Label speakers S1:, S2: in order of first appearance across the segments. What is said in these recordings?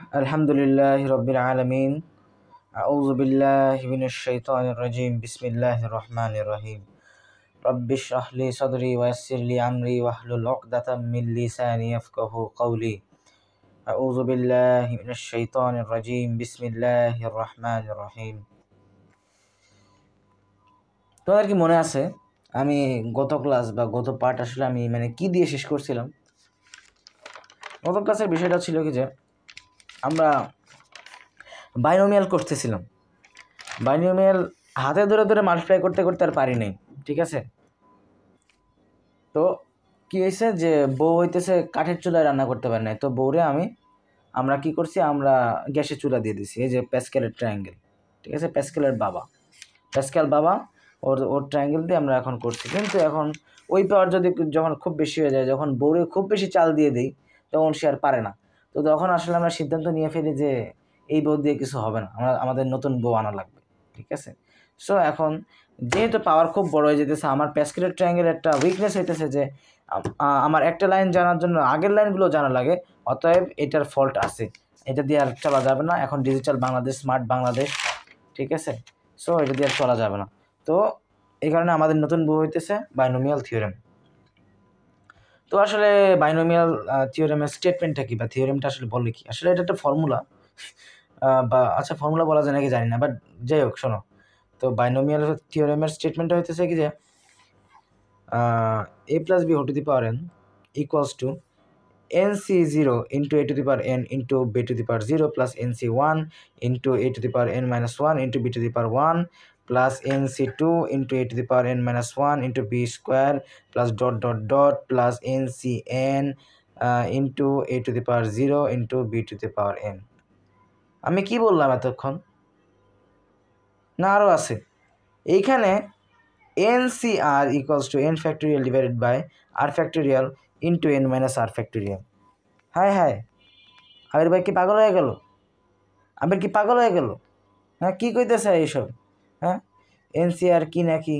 S1: Alhamdulillahi Rabbil Alameen. A'udhu billahi minash shaitanir rajim. Bismillahir Rahmanir Rahim. Rabbi shrah li sadri wa yassir li amri wahlul 'uqdatam min lisani yafqahu qawli. A'udhu billahi minash shaitanir rajim. Bismillahir Rahmanir Rahim. তোমাদের কি মনে আছে আমি গত class বা গত part আসলে আমি কি দিয়ে শেষ করছিলাম? গত ক্লাসের বিষয়টা ছিল কি যে আমরা বাইনোমিয়াল করতেছিলাম। বাইনোমিয়াল হাতে ধরে ধরে মাল্টিপ্লাই করতে করতে আর পারি নাই, ঠিক আছে? তো কি হয়েছে যে বউ হইতেছে কাঠের চুলায় রান্না করতে পারে নাই, তো বউরে আমরা কি করছি, আমরা গ্যাসের চুলা দিয়ে দিছি। এই যে প্যাসকেলের ট্রায়াঙ্গেল, ঠিক আছে? প্যাসকেল বাবা ওর ট্রায়াঙ্গেল দিয়ে আমরা এখন করছি। কিন্তু এখন ওই পাওয়ার যখন খুব বেশি হয়ে যায়, যখন বউরে খুব বেশি চাল দিয়ে দিই, তখন সে আর পারে না। তো তখন আসলে আমরা সিদ্ধান্ত নিয়ে ফেলি যে এই বউ দিয়ে কিছু হবে না, আমাদের নতুন বউ আনা লাগবে, ঠিক আছে? সো এখন যেহেতু পাওয়ার খুব বড় হয়ে যেতেছে, আমার প্যাসকেলের ট্রায়াঙ্গেলের একটা উইকনেস হইতেছে যে আমার একটা লাইন জানার জন্য আগের লাইনগুলো জানা লাগে। অতএব এটার ফল্ট আছে, এটা দিয়ে আর চলা যাবে না। এখন ডিজিটাল বাংলাদেশ, স্মার্ট বাংলাদেশ, ঠিক আছে? সো এটা দিয়ে আর চলা যাবে না। তো এই কারণে আমাদের নতুন বই হইতেছে বাইনোমিয়াল থিওরেম। তো আসলে বাইনোমিয়াল থিওরেমের স্টেটমেন্টটা কি, বা থিওরেমটা আসলে বলে কি? আসলে এটা একটা ফর্মুলা, বা আচ্ছা ফর্মুলা বলা যায় নাকি জানি না, বাট যাই হোক শোনো। তো বাইনোমিয়াল থিওরেমের স্টেটমেন্টটা হইতেছে কি যে a plus b whole to the power n equals to nc0 into a to the power n into b to the power 0 plus nc1 into a to the power n minus 1 into b to the power 1 plus nc2 into a to the power n minus 1 into b square plus dot dot dot plus ncn into a to the power 0 into b to the power n। আমি কি বললাম এতক্ষণ? না আরও আছে এইখানে। ncr equals to n factorial divided by r factorial into n minus r factorial। হায় হায়, আবির ভাই কি পাগল হয়ে গেল? হ্যাঁ, কি কইতেছে এইসব? হ্যাঁ, এনসিআর কি নাকি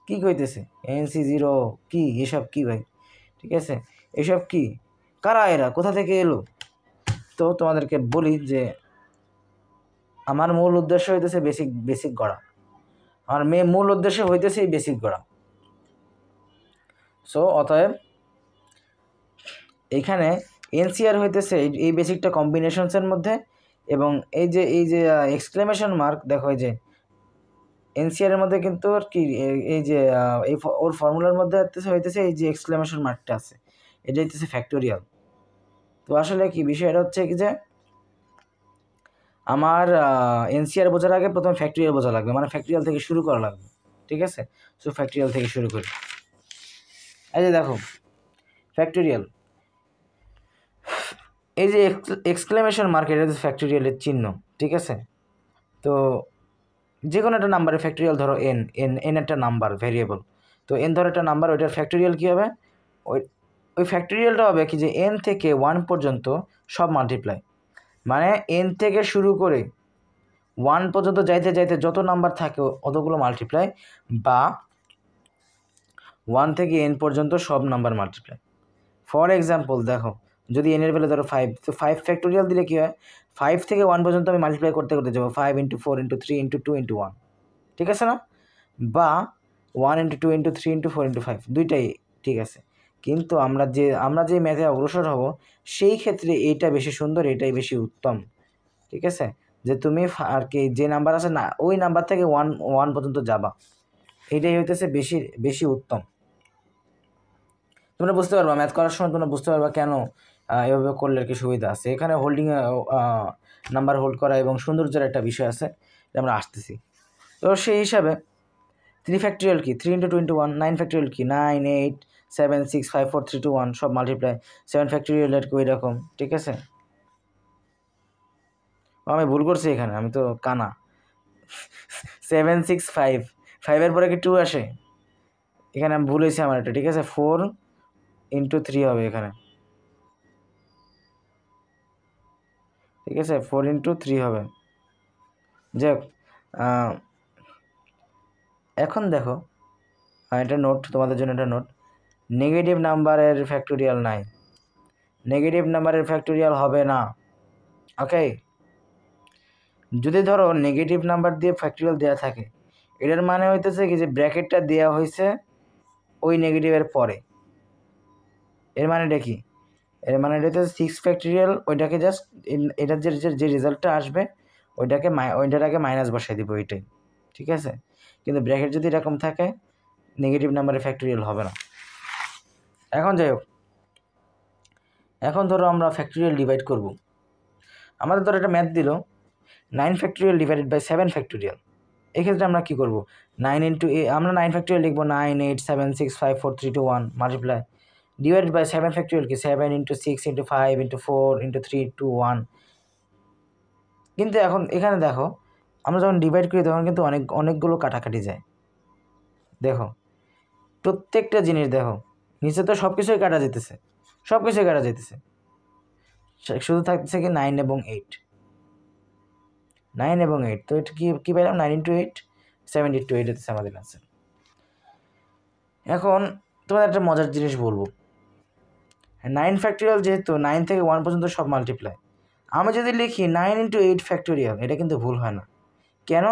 S1: কি কইতেছে? NC0 কি এসব কি ভাই? ঠিক আছে, এসব কি? কারা এরা? কোথা থেকে এলো? তো তোমাদেরকে বলি যে আমার মূল উদ্দেশ্য হইতেছে বেসিক গড়া। আমার মূল উদ্দেশ্য হইতেছে এই বেসিক গড়া। সো অতএব এইখানে এনসিআর হইতেছে এই বেসিকটা কম্বিনেশনসের মধ্যে, এবং এই যে এক্সক্লেমেশন মার্ক দেখো, এই যে এনসিআর এর মধ্যে কিন্তু আর কি এই যে ওর ফর্মুলার মধ্যে হইতেছে এই যে এক্সক্লেমেশন মার্কটা আছে, এটা হইতেছে ফ্যাক্টোরিয়াল। তো আসলে কি বিষয়টা হচ্ছে কি যে আমার এনসিআর বোঝার আগে প্রথমে ফ্যাক্টোরিয়াল বোঝা লাগবে, মানে ফ্যাক্টোরিয়াল থেকে শুরু করা লাগবে, ঠিক আছে? সো ফ্যাক্টোরিয়াল থেকে শুরু করি। এই যে দেখো ফ্যাক্টোরিয়াল, এই যে এক্সক্লেমেশন মার্ক, এটা হচ্ছে ফ্যাক্টোরিয়ালের চিহ্ন, ঠিক আছে? তো যে কোনো একটা নাম্বারের ফ্যাক্টোরিয়াল ধরো এন এন একটা নাম্বার ভ্যারিয়েবল, তো এন ধরো একটা নাম্বার, ওইটার ফ্যাক্টোরিয়াল কী হবে? ওই ফ্যাক্টোরিয়ালটা হবে কি যে এন থেকে 1 পর্যন্ত সব মাল্টিপ্লাই, মানে এন থেকে শুরু করে 1 পর্যন্ত যাইতে যাইতে যত নাম্বার থাকে অতগুলো মাল্টিপ্লাই, বা 1 থেকে এন পর্যন্ত সব নাম্বার মাল্টিপ্লাই। ফর এক্সাম্পল দেখো, যদি এনের ভ্যালু ধরো 5, তো 5 ফ্যাক্টোরিয়াল দিলে কী হয়? 5 থেকে 1 পর্যন্ত আমি মাল্টিপ্লাই করতে করতে যাবো, 5 × 4 × 3 × 2 × 1, ঠিক আছে না? বা 1 × 2 × 3 × 4 × 5, দুইটাই ঠিক আছে। কিন্তু আমরা যে ম্যাথে অগ্রসর হব, সেই ক্ষেত্রে এইটা বেশি সুন্দর, এটাই বেশি উত্তম, ঠিক আছে? যে তুমি আর কি যে নাম্বার আছে না, ওই নাম্বার থেকে 1 পর্যন্ত যাবা, এইটাই হইতেছে বেশি উত্তম। তোমরা বুঝতে পারবা, ম্যাথ করার সময় তোমরা বুঝতে পারবা কেন এভাবে করলে আর কি সুবিধা আছে। এখানে হোল্ডিং নাম্বার হোল্ড করা এবং সৌন্দর্যের একটা বিষয় আছে, আমরা আসতেছি। তো সেই হিসাবে 3 ফ্যাক্টোরিয়াল কি? 3 × 2 × 1। 9 ফ্যাক্টোরিয়াল কি? 9, 8, 7, 6, 5, 4, 3, 2, 1 সব মাল্টিপ্লাই। 7 ফ্যাক্টোরিয়াল আর কি ওই রকম, ঠিক আছে? আমি ভুল করছি এখানে, আমি তো কানা। 7, 6, 5, 5-এর পরে কি 2 আসে? এখানে আমি ভুল হয়েছে আমার এটা, ঠিক আছে? 4 × 3 হবে এখানে, ঠিক আছে? 4 × 3 হবে। যাক, এখন দেখো, এটা নোট, তোমাদের জন্য এটা নোট, নেগেটিভ নাম্বারের ফ্যাক্টোরিয়াল নাই, নেগেটিভ নাম্বারের ফ্যাক্টোরিয়াল হবে না। ওকে, যদি ধরো নেগেটিভ নাম্বার দিয়ে ফ্যাক্টরিয়াল দেওয়া থাকে, এটার মানে হইতেছে কি যে ব্র্যাকেটটা দেওয়া হয়েছে ওই নেগেটিভের পরে। এর মানেটা কি? এর মানে এটা হচ্ছে 6 ফ্যাক্টরিয়াল, ওইটাকে জাস্ট এটার যে রেজাল্টটা আসবে ওইটাকে মাইনাস বসাই দিব, ওইটাই। ঠিক আছে, কিন্তু ব্র্যাকেট যদি এরকম থাকে নেগেটিভ নাম্বারে ফ্যাক্টরিয়াল হবে না। এখন যাই হোক, এখন ধরো আমরা ফ্যাক্টরিয়াল ডিভাইড করব। আমাদের ধরো একটা ম্যাথ দিল 9 ফ্যাক্টরিয়াল ডিভাইডেড বাই 7 ফ্যাক্টরিয়াল। এক্ষেত্রে আমরা কী করবো? 9 ইন্টু আমরা 9 ফ্যাক্টরিয়াল লিখবো 9 8 7 6 5 4 3 2 1 মাল্টিপ্লাই ডিভাইডেড বাই 7 ফ্যাক্টরিয়াল কি 7 ইন্টু 6 ইন্টু 5 ইন্টু 4 ইন্টু 3 2 1। কিন্তু এখন এখানে দেখো, আমরা যখন ডিভাইড করি তখন কিন্তু অনেকগুলো কাটাকাটি যায়। দেখো প্রত্যেকটা জিনিস দেখো, নিচে তো সব কিছুই কাটা যেতেছে, শুধু থাকতেছে কি 9 এবং 8। 9 এবং 8, তো এটা কী পেলাম? 9 ইন্টু 8 72 হচ্ছে আমাদের আনসার। এখন তোমাদের একটা মজার জিনিস বলবো, 9 ফ্যাক্টরিয়াল যেহেতু 9 থেকে 1 পর্যন্ত সব মাল্টিপ্লাই, আমি যদি লিখি 9 ইন্টু 8 ফ্যাক্টরিয়াল, এটা কিন্তু ভুল হয় না। কেন?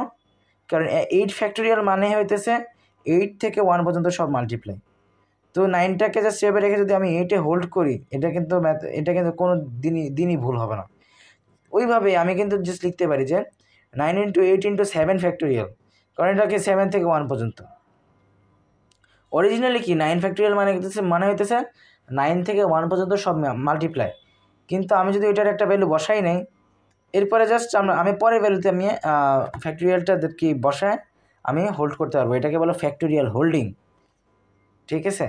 S1: কারণ 8 ফ্যাক্টরিয়াল মানে হইতেছে 8 থেকে 1 পর্যন্ত সব মাল্টিপ্লাই। তো 9টাকে জাস্ট সেভে রেখে যদি আমি 8-এ হোল্ড করি, এটা কিন্তু কোনো দিনই ভুল হবে না। ওইভাবে আমি কিন্তু জাস্ট লিখতে পারি যে 9 ইন্টু 8 ইন্টু 7 ফ্যাক্টরিয়াল, কারণ এটাকে 7 থেকে 1 পর্যন্ত। অরিজিনালি কি 9 ফ্যাক্টরিয়াল মানে হইতেছে 9 থেকে 1 পর্যন্ত সব মাল্টিপ্লাই। কিন্তু আমি যদি ওইটার একটা ভ্যালু বসাই নাই, এরপরে জাস্ট আমি পরের ভ্যালুতে আমি ফ্যাক্টরিয়ালটা কি বসায় আমি হোল্ড করতে পারবো, এটাকে বলো ফ্যাক্টরিয়াল হোল্ডিং। ঠিক আছে,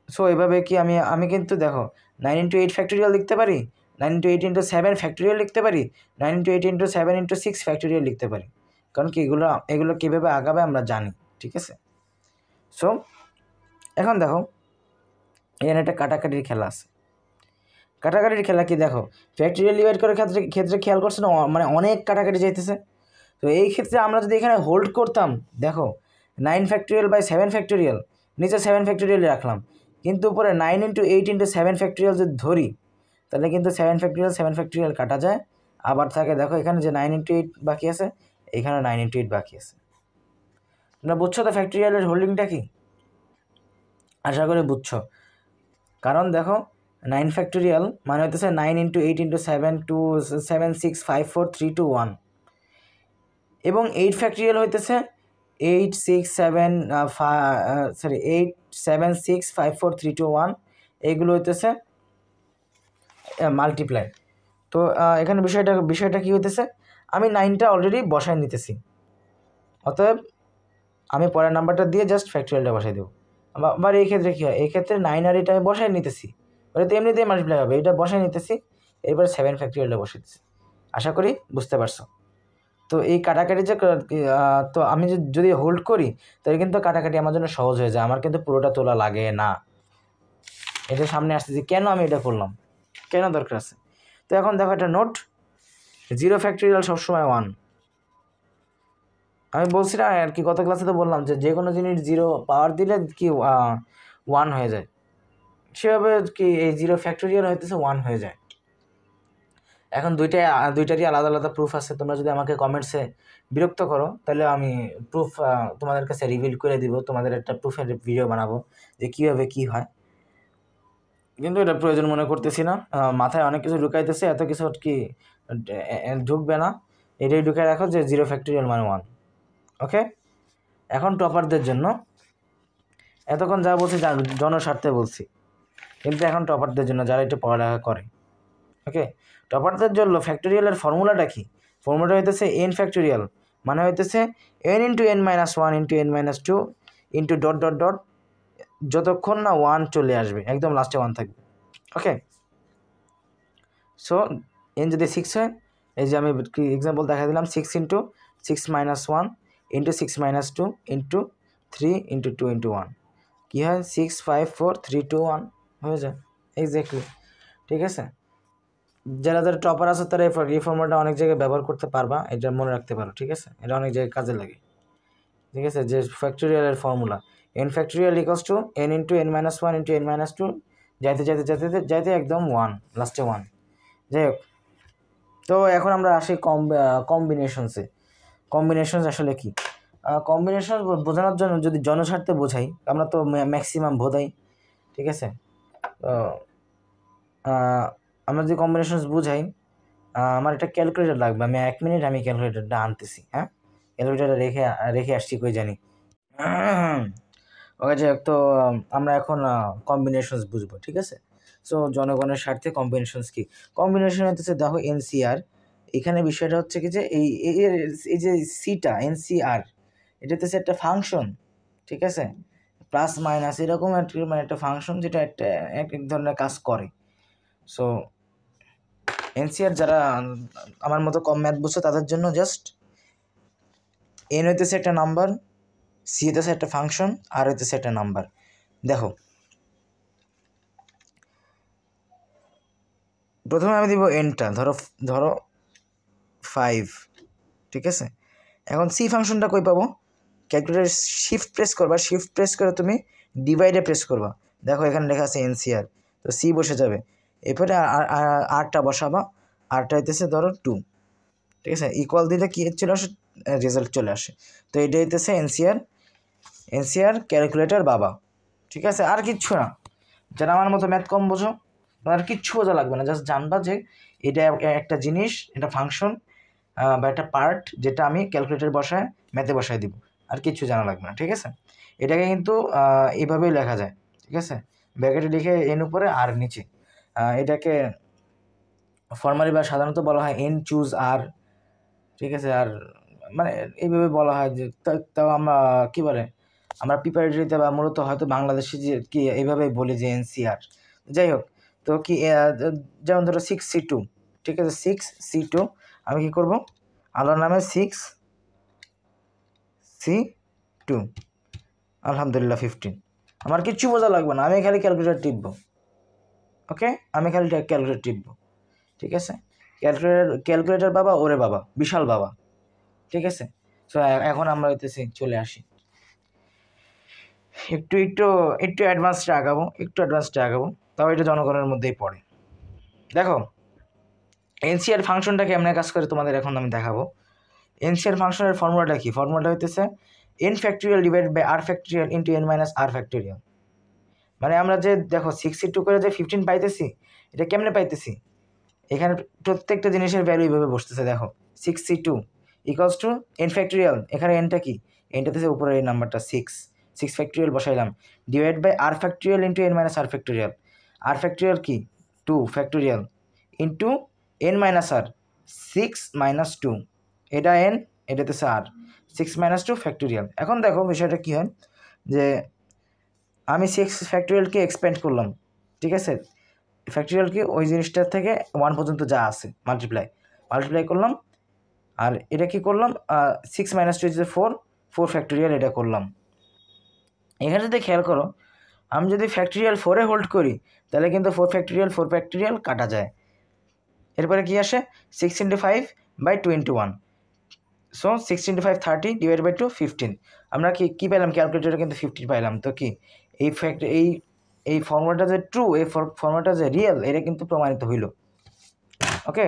S1: সো এভাবে কি আমি কিন্তু দেখো 9 ইন্টু 8 ফ্যাক্টরিয়াল লিখতে পারি, 9 ইন্টু 8 ইন্টু 7 ফ্যাক্টরিয়াল লিখতে পারি, 9 ইন্টু 8 ইন্টু 7 ইন্টু 6 ফ্যাক্টরিয়াল লিখতে পারি, কারণ কি এগুলো কীভাবে আগাবে আমরা জানি। ঠিক আছে, সো এখন দেখো এখানে একটা কাটাকাটির খেলা আছে। কাটাকাটির খেলা কি দেখো, ফ্যাক্টরিয়াল ডিভাইড করার ক্ষেত্রে খেয়াল করছে না, মানে অনেক কাটাকাটি যাইতেছে। তো এই ক্ষেত্রে আমরা যদি এখানে হোল্ড করতাম, দেখো 9 ফ্যাক্টরিয়াল বাই 7 ফ্যাক্টরিয়াল, নিচে 7 ফ্যাক্টরিয়াল রাখলাম, কিন্তু উপরে 9 ইন্টু 8 ইন্টু 7 ফ্যাক্টরিয়াল যদি ধরি, তাহলে কিন্তু 7 ফ্যাক্টরিয়াল কাটা যায়। আবার থাকে দেখো এখানে যে 9 ইন্টু 8 বাকি আছে, এখানে 9 ইন্টু 8 বাকি আছে। তোমরা বুঝছো তো ফ্যাক্টরিয়ালের হোল্ডিংটা কি? আশা করি বুঝছো। কারণ দেখো 9 ফ্যাক্টরিয়াল মানে হইতেছে 9 ইন্টু 8 ইন্টু 7 2 7 6 5 4 3 2 1, এবং 8 ফ্যাক্টরিয়াল হইতেছে 8 6 7 8 7 6 5 4 3 2 1, এইগুলো হইতেছে মাল্টিপ্লাই। তো এখানে বিষয়টা কি হইতেছে, আমি 9টা অলরেডি বসায় নিতেছি, অতএব আমি পরের নাম্বারটা দিয়ে জাস্ট ফ্যাক্টরিয়ালটা বসাই দেবো। আবার এই ক্ষেত্রে কী হয়, এই ক্ষেত্রে 9 আর এটা আমি বসায় নিতেছি, ওটা তো এমনিতেই মাল্টিপ্লাই হবে, এটা বসায় নিতেছি, এরপরে 7 ফ্যাক্টরিয়ালটা বসে দিচ্ছি। আশা করি বুঝতে পারছো। তো এই কাটাকাটি যে তো আমি যদি হোল্ড করি, তাহলে কিন্তু কাটাকাটি আমার জন্য সহজ হয়ে যায়, আমার কিন্তু পুরোটা তোলা লাগে না। এটা সামনে আসতেছি কেন আমি এটা করলাম, কেন দরকার আছে। তো এখন দেখো একটা নোট, 0 ফ্যাক্টরিয়াল সবসময় 1। আমি বলছি না আর কি, গত ক্লাসে তো বললাম যে কোনো জিনিস 0 পাওয়ার দিলে কি 1 হয়ে যায়, সেভাবে কি এই 0 ফ্যাক্টরিয়াল হইতেছে 1 হয়ে যায়। এখন দুইটারই আলাদা আলাদা প্রুফ আছে। তোমরা যদি আমাকে কমেন্টসে বিরক্ত করো, তাহলে আমি প্রুফ তোমাদের কাছে রিভিল করে দিব, তোমাদের একটা প্রুফের ভিডিও বানাবো যে কীভাবে কী হয়। কিন্তু এটা প্রয়োজন মনে করতেছি না, মাথায় অনেক কিছু ঢুকাইতেছে, এত কিছু কি ঢুকবে না। এটাই ঢুকে রাখো যে 0 ফ্যাক্টরিয়াল মানে 1। ওকে, এখন টপারদের জন্য, এতক্ষণ যা বলছি জনস্বার্থে বলছি, কিন্তু এখন টপারদের জন্য যারা একটু পড়ালেখা করে। ওকে, টপারদের জন্য ফ্যাক্টরিয়ালের ফর্মুলাটা কি? ফর্মুলাটা হইতেছে এন ফ্যাক্টরিয়াল মানে হইতেছে N into N minus 1 into N minus 2 into dot dot dot, যতক্ষণ না 1 চলে আসবে, একদম লাস্টে 1 থাকবে। ওকে, সো এন যদি 6 হয়, এই যে আমি এক্সাম্পল দেখা দিলাম, 6 into 6 minus 1 into 6 minus 2 into 3 into 2 into 1, কী হয় 6 5 4 3 2 1 হয়ে যায় এক্স্যাক্টলি। ঠিক আছে, যারা টপার আছে তারা এই ফর্মুলাটা অনেক জায়গায় ব্যবহার করতে পারবা, এটা মনে রাখতে পারো। ঠিক আছে, এটা অনেক জায়গায় কাজে লাগে। ঠিক আছে, যে ফ্যাক্টরিয়ালের formula N factorial equals to N into N minus 1 into N minus 2, যাইতে একদম 1, লাস্টে 1। যাই হোক, তো এখন আমরা আসি কম্বিনেশনসে। কম্বিনেশনস আসলে কি? কম্বিনেশন বোঝানোর জন্য যদি জনস্বার্থে বোঝাই, আমরা তো ম্যাক্সিমাম বোঝাই, ঠিক আছে? তো আমরা যদি কম্বিনেশনস বুঝাই, আমার একটা ক্যালকুলেটর লাগবে। আমি 1 মিনিট আমি ক্যালকুলেটরটা আনতেছি। হ্যাঁ, ক্যালকুলেটরটা রেখে আসছি কই জানি। ওকে, যাই হোক। তো আমরা এখন কম্বিনেশনস বুঝবো, ঠিক আছে? সো জনগণের স্বার্থে কম্বিনেশনস কি? কম্বিনেশন হচ্ছে দেখো এনসিআর। এখানে বিষয়টা হচ্ছে কি যে এই যে সিটা এনসিআর, এটা হচ্ছে একটা ফাংশন, ঠিক আছে? প্লাস মাইনাস এরকম মানে একটা ফাংশন যেটা একটা এক ধরনের কাজ করে। সো এনসিআর যারা আমার মতো কম ম্যাথ বুঝছে তাদের জন্য জাস্ট এন হইতেছে একটা নাম্বার, সি হইতেছে একটা ফাংশন, আর হইতেছে একটা নাম্বার। দেখো, প্রথমে আমি দিব এনটা, ধরো 5, ঠিক আছে? এখন সি ফাংশনটা কই পাবো? ক্যালকুলেটর শিফট প্রেস করবা, শিফট প্রেস করে তুমি ডিভাইডে প্রেস করবা। দেখো এখানে লেখা আছে এনসিআর, তো সি বসে যাবে। এরপরে আরটা বসাবা, আরটা হইতেছে ধরো 2, ঠিক আছে? ইকুয়াল দিলে কি চলে আসে? রেজাল্ট চলে আসে। তো এটা হইতেছে এনসিআর ক্যালকুলেটর বাবা, ঠিক আছে? আর কিচ্ছু না। যারা আমার মতো ম্যাথ কম বোঝো, আর কিচ্ছু বোঝা লাগবে না, জাস্ট জানবা যে এটা একটা জিনিস, এটা ফাংশন বা একটা পার্ট যেটা আমি ক্যালকুলেটর বসায় ম্যাথে বসায় দিব। আর কিচ্ছু জানা লাগবে না, ঠিক আছে? এটাকে কিন্তু এইভাবেই লেখা যায়, ঠিক আছে? ব্র্যাকেটে লিখে এন উপরে আর নিচে। এটাকে ফর্মালি বা সাধারণত বলা হয় এন চুজ আর, ঠিক আছে? আর মানে এইভাবে বলা হয় যে তাও আমরা কী বলে, আমরা প্রিপারেটরিতে বা মূলত হয়তো বাংলাদেশে যে কি এইভাবেই বলি যে এনসিআর। যাই হোক, তো কি যেমন ধরো 6C2, ঠিক আছে? 6C2 আমি কি করব? আল্লাহর নামে 6C2, আলহামদুলিল্লাহ 15। আমার কিচ্ছু বোঝা লাগবে না, আমি খালি ক্যালকুলেটর টিপব। ওকে, আমি খালি ক্যালকুলেটর টিপব, ঠিক আছে? ক্যালকুলেটর বাবা, ওরে বাবা, বিশাল বাবা, ঠিক আছে? সো এখন আমরা হইতেছি চলে আসি একটু একটু একটু অ্যাডভান্সটা আগাবো, তাও এটা জনগণের মধ্যেই পড়ে। দেখো, এনসিআর ফাংশনটা কেমনে কাজ করে তোমাদের এখন আমি দেখাবো। এনসিআর ফাংশনের ফর্মুলাটা কি? ফর্মুলাটা হইতেছে n factorial divide by R factorial into N minus R factorial. মানে আমরা যে দেখো 6C2 করে যে 15 পাইতেছি, এটা কেমনে পাইতেছি? এখানে প্রত্যেকটা জিনিসের ভ্যালু এইভাবে বসতেছে। দেখো 6C2 equals to N factorial, এখানে এনটা কি? এনটাতে উপরে এই নাম্বারটা 6 ফ্যাক্টোরিয়াল বসাইলাম, divide by R factorial into N minus R factorial. R factorial কি? 2 factorial into N minus R 6 minus 2, এটা এন, এটাতে আর 6 মাইনাস 2 ফ্যাক্টোরিয়াল। এখন দেখো বিষয়টা কী হয় যে আমি 6 ফ্যাক্টোরিয়ালকে এক্সপ্যান্ড করলাম, ঠিক আছে? ফ্যাক্টোরিয়ালকে ওই জিনিসটার থেকে 1 পর্যন্ত যা আছে মাল্টিপ্লাই করলাম, আর এটা কি করলাম? 6 মাইনাস 2 যে 4 ফ্যাক্টোরিয়াল এটা করলাম। এখানে যদি খেয়াল করো, আমি যদি ফ্যাক্টোরিয়াল 4-এ হোল্ড করি তাহলে কিন্তু 4 ফ্যাক্টোরিয়াল কাটা যায়। এরপরে কি আসে? 6 × 5 বাই 2 × 1, সো 6 × 5 30 ডিভাইড বাই 2 15। আমরা কি পেলাম? ক্যালকুলেটরে কিন্তু 50 পাইলাম। তো কি এই ফর্মুলাটা যে ট্রু, এই ফর্মুলাটা যে রিয়েল, এটা কিন্তু প্রমাণিত হইল। ওকে,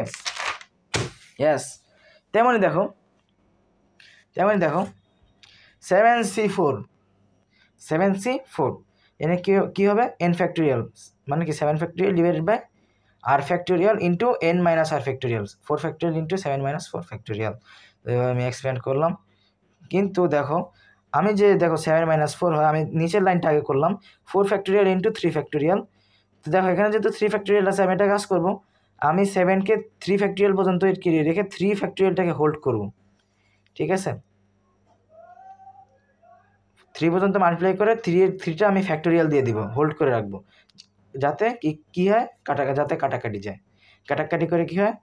S1: ইয়েস। তেমনই দেখো 7C4 এনে কী হবে? এন ফ্যাক্টোরিয়াল, মানে কি 7 factorial divided by R factorial into N minus R factorial, 4 factorial into 7 minus 4 factorial. এভাবে আমি এক্সপ্যান্ড করলাম। কিন্তু দেখো, আমি যে দেখো 7 মাইনাস 4 হয়, আমি নিচের লাইনটা আগে করলাম 4 ফ্যাক্টোরিয়াল ইন্টু 3 ফ্যাক্টোরিয়াল। তো দেখো এখানে যেহেতু 3 ফ্যাক্টোরিয়াল আছে, আমি এটা কাজ করবো, আমি 7কে 3 ফ্যাক্টোরিয়াল পর্যন্ত রেখে 3 ফ্যাক্টোরিয়ালটাকে হোল্ড করব, ঠিক আছে? 3 পর্যন্ত মাল্টিপ্লাই করে 3টা আমি ফ্যাক্টোরিয়াল দিয়ে দিব, হোল্ড করে রাখবো, যাতে কী হয়? যাতে কাটাকাটি যায়। কাটাকাটি করে কী হয়?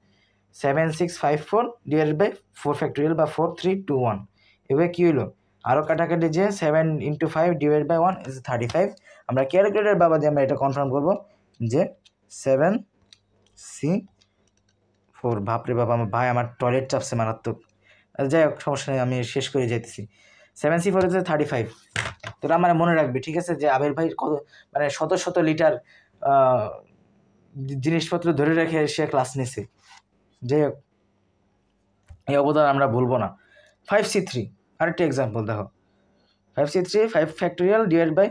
S1: 7 6 5 4 ডিভাইডেড বাই 4 ফ্যাক্টোরিয়াল বা 4 3 2 1। এভাবে কী হইলো? আরও কাটাকাটি যে 7 × 5 ডিভাইড বাই 1 ইজ 35। আমরা ক্যালকুলেটর বাবা দিয়ে আমরা এটা কনফার্ম করবো যে 7C4। বাপরে বাবা, আমার ভাই আমার টয়লেট চাপছে মারাত্মক। যাই হোক, সমস্যা নেই, আমি শেষ করে যাইতেছি। 7C4 হচ্ছে 35। তোরা আমার মনে রাখবি, ঠিক আছে? যে আবির ভাই কত মানে শত লিটার জিনিসপত্র ধরে রেখে সে ক্লাস নিছে। যাই হোক, এই অবদান আমরা ভুলবো না। 5c3 আরেকটা এক্সাম্পল দেখো, 5c3 5 factorial divide by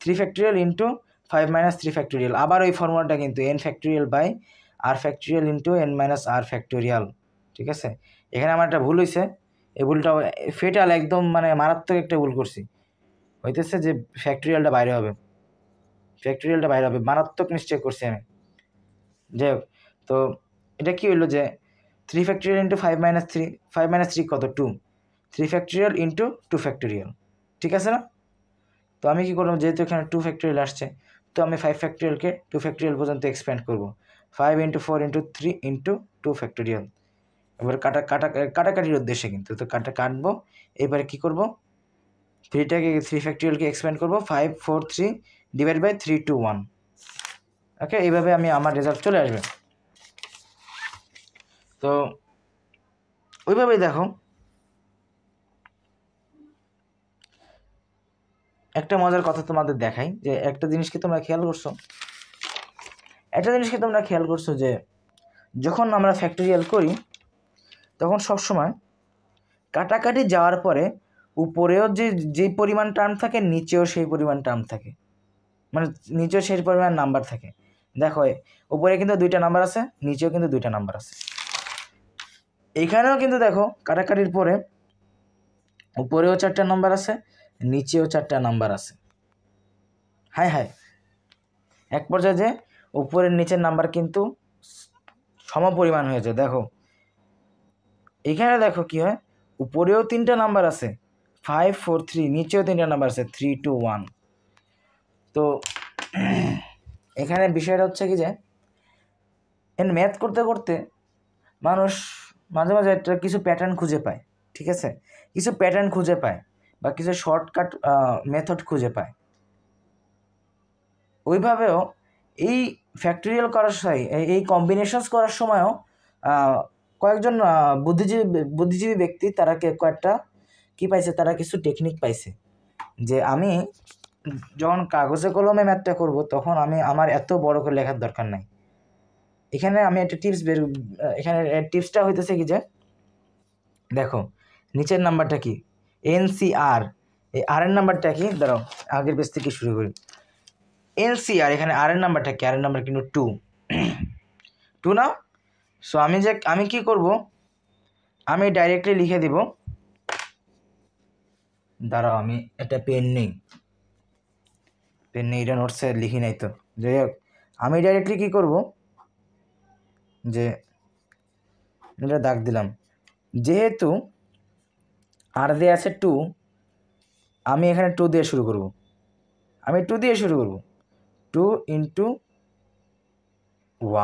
S1: 3 factorial into 5 minus 3 factorial. আবার ওই ফর্মুলাটা কিন্তু n factorial by r factorial into n minus r factorial. ঠিক আছে, এখানে আমার একটা ভুল হয়েছে, এই ভুলটা ফেটাল একদম, মানে মারাত্মক একটা ভুল করছি। হইতেছে যে ফ্যাক্টোরিয়ালটা বাইরে হবে, মারাত্মক মিস্টেক করছি আমি। যাই হোক, তো এটা কি হইলো যে 3 ফ্যাক্টোরিয়াল ইন্টু 5 মাইনাস 3, 5 মাইনাস 3 কত 2, 3 ফ্যাক্টোরিয়াল ইন্টু 2 ফ্যাক্টোরিয়াল। ঠিক আছে না? তো আমি কী করলাম, যেহেতু এখানে 2 ফ্যাক্টোরিয়াল আসছে, তো আমি 5 ফ্যাক্টোরিয়ালকে 2 ফ্যাক্টোরিয়াল পর্যন্ত এক্সপ্যান্ড করব। 5 ইন্টু 4 ইন্টু 3 ইন্টু 2 ফ্যাক্টোরিয়াল। এবার কাটাকাটির উদ্দেশ্যে কিন্তু, তো কাটবো। এবারে কী করব, 3 ফ্যাক্টোরিয়ালকে এক্সপ্যান্ড করব, 5 4 3 ডিভাইড বাই 3 2 1। ওকে, এইভাবে আমি আমার রেজাল্ট চলে আসবে। তো ওইভাবেই দেখো, একটা মজার কথা তোমাদের দেখাই, যে একটা জিনিস কি তোমরা খেয়াল করছো, যে যখন আমরা ফ্যাক্টোরিয়াল করি তখন সবসময় কাটাকাটি যাওয়ার পরে উপরেও যে পরিমাণ টার্ম থাকে, নিচেও সেই পরিমাণ টার্ম থাকে, মানে নিচেও সেই পরিমাণ নাম্বার থাকে। দেখো উপরে কিন্তু 2টা নাম্বার আছে, নিচেও কিন্তু 2টা নাম্বার আছে। এইখানেও কিন্তু দেখো কাটাকাটির পরে উপরেও 4টা নাম্বার আছে, নিচেও 4টা নাম্বার আছে। হাই এক পর্যায়ে যে উপরের নিচের নাম্বার কিন্তু সমপরিমাণ হয়ে যায়। দেখো এখানে দেখো কি হয়, উপরেও 3টা নাম্বার আছে 5 4 3, নিচেও 3টা নাম্বার আছে 3 2 1। তো এখানে বিষয়টা হচ্ছে কি, যে ম্যাথ করতে করতে মানুষ মাঝে মাঝে একটা কিছু প্যাটার্ন খুঁজে পায়। ঠিক আছে, কিছু প্যাটার্ন খুঁজে পায় বা কিছু শর্টকাট মেথড খুঁজে পায়। ওইভাবেও এই ফ্যাক্টোরিয়াল করার সময়, এই কম্বিনেশনস করার সময়ও কয়েকজন বুদ্ধিজীবী ব্যক্তি তারা কয়েকটা কি পাইছে, তারা কিছু টেকনিক পাইছে, যে আমি যখন কাগজে কলমে ম্যাথটা করব তখন আমার এত বড় করে লেখার দরকার নাই। এখানে আমি একটা এখানে টিপসটা হইতেছে কি, যে দেখো নিচের নাম্বারটা কি, NCR, এই আর এর নাম্বারটা কি, দাঁড়াও আগের পেজ থেকে শুরু করি। NCR, এখানে আর এর নাম্বারটা কি, আর এর নাম্বার কিন্তু 2 না। সো আমি কি করব, আমি ডাইরেক্টলি লিখে দিব, দাঁড়াও আমি একটা পেন নেই, এটা নোটসে লিখি নাই তো। যাই হোক, আমি ডাইরেক্টলি কি করব, যে এটা দাগ দিলাম, যেহেতু আর দিয়ে আছে 2, আমি এখানে 2 দিয়ে শুরু করব, 2 ইন্টু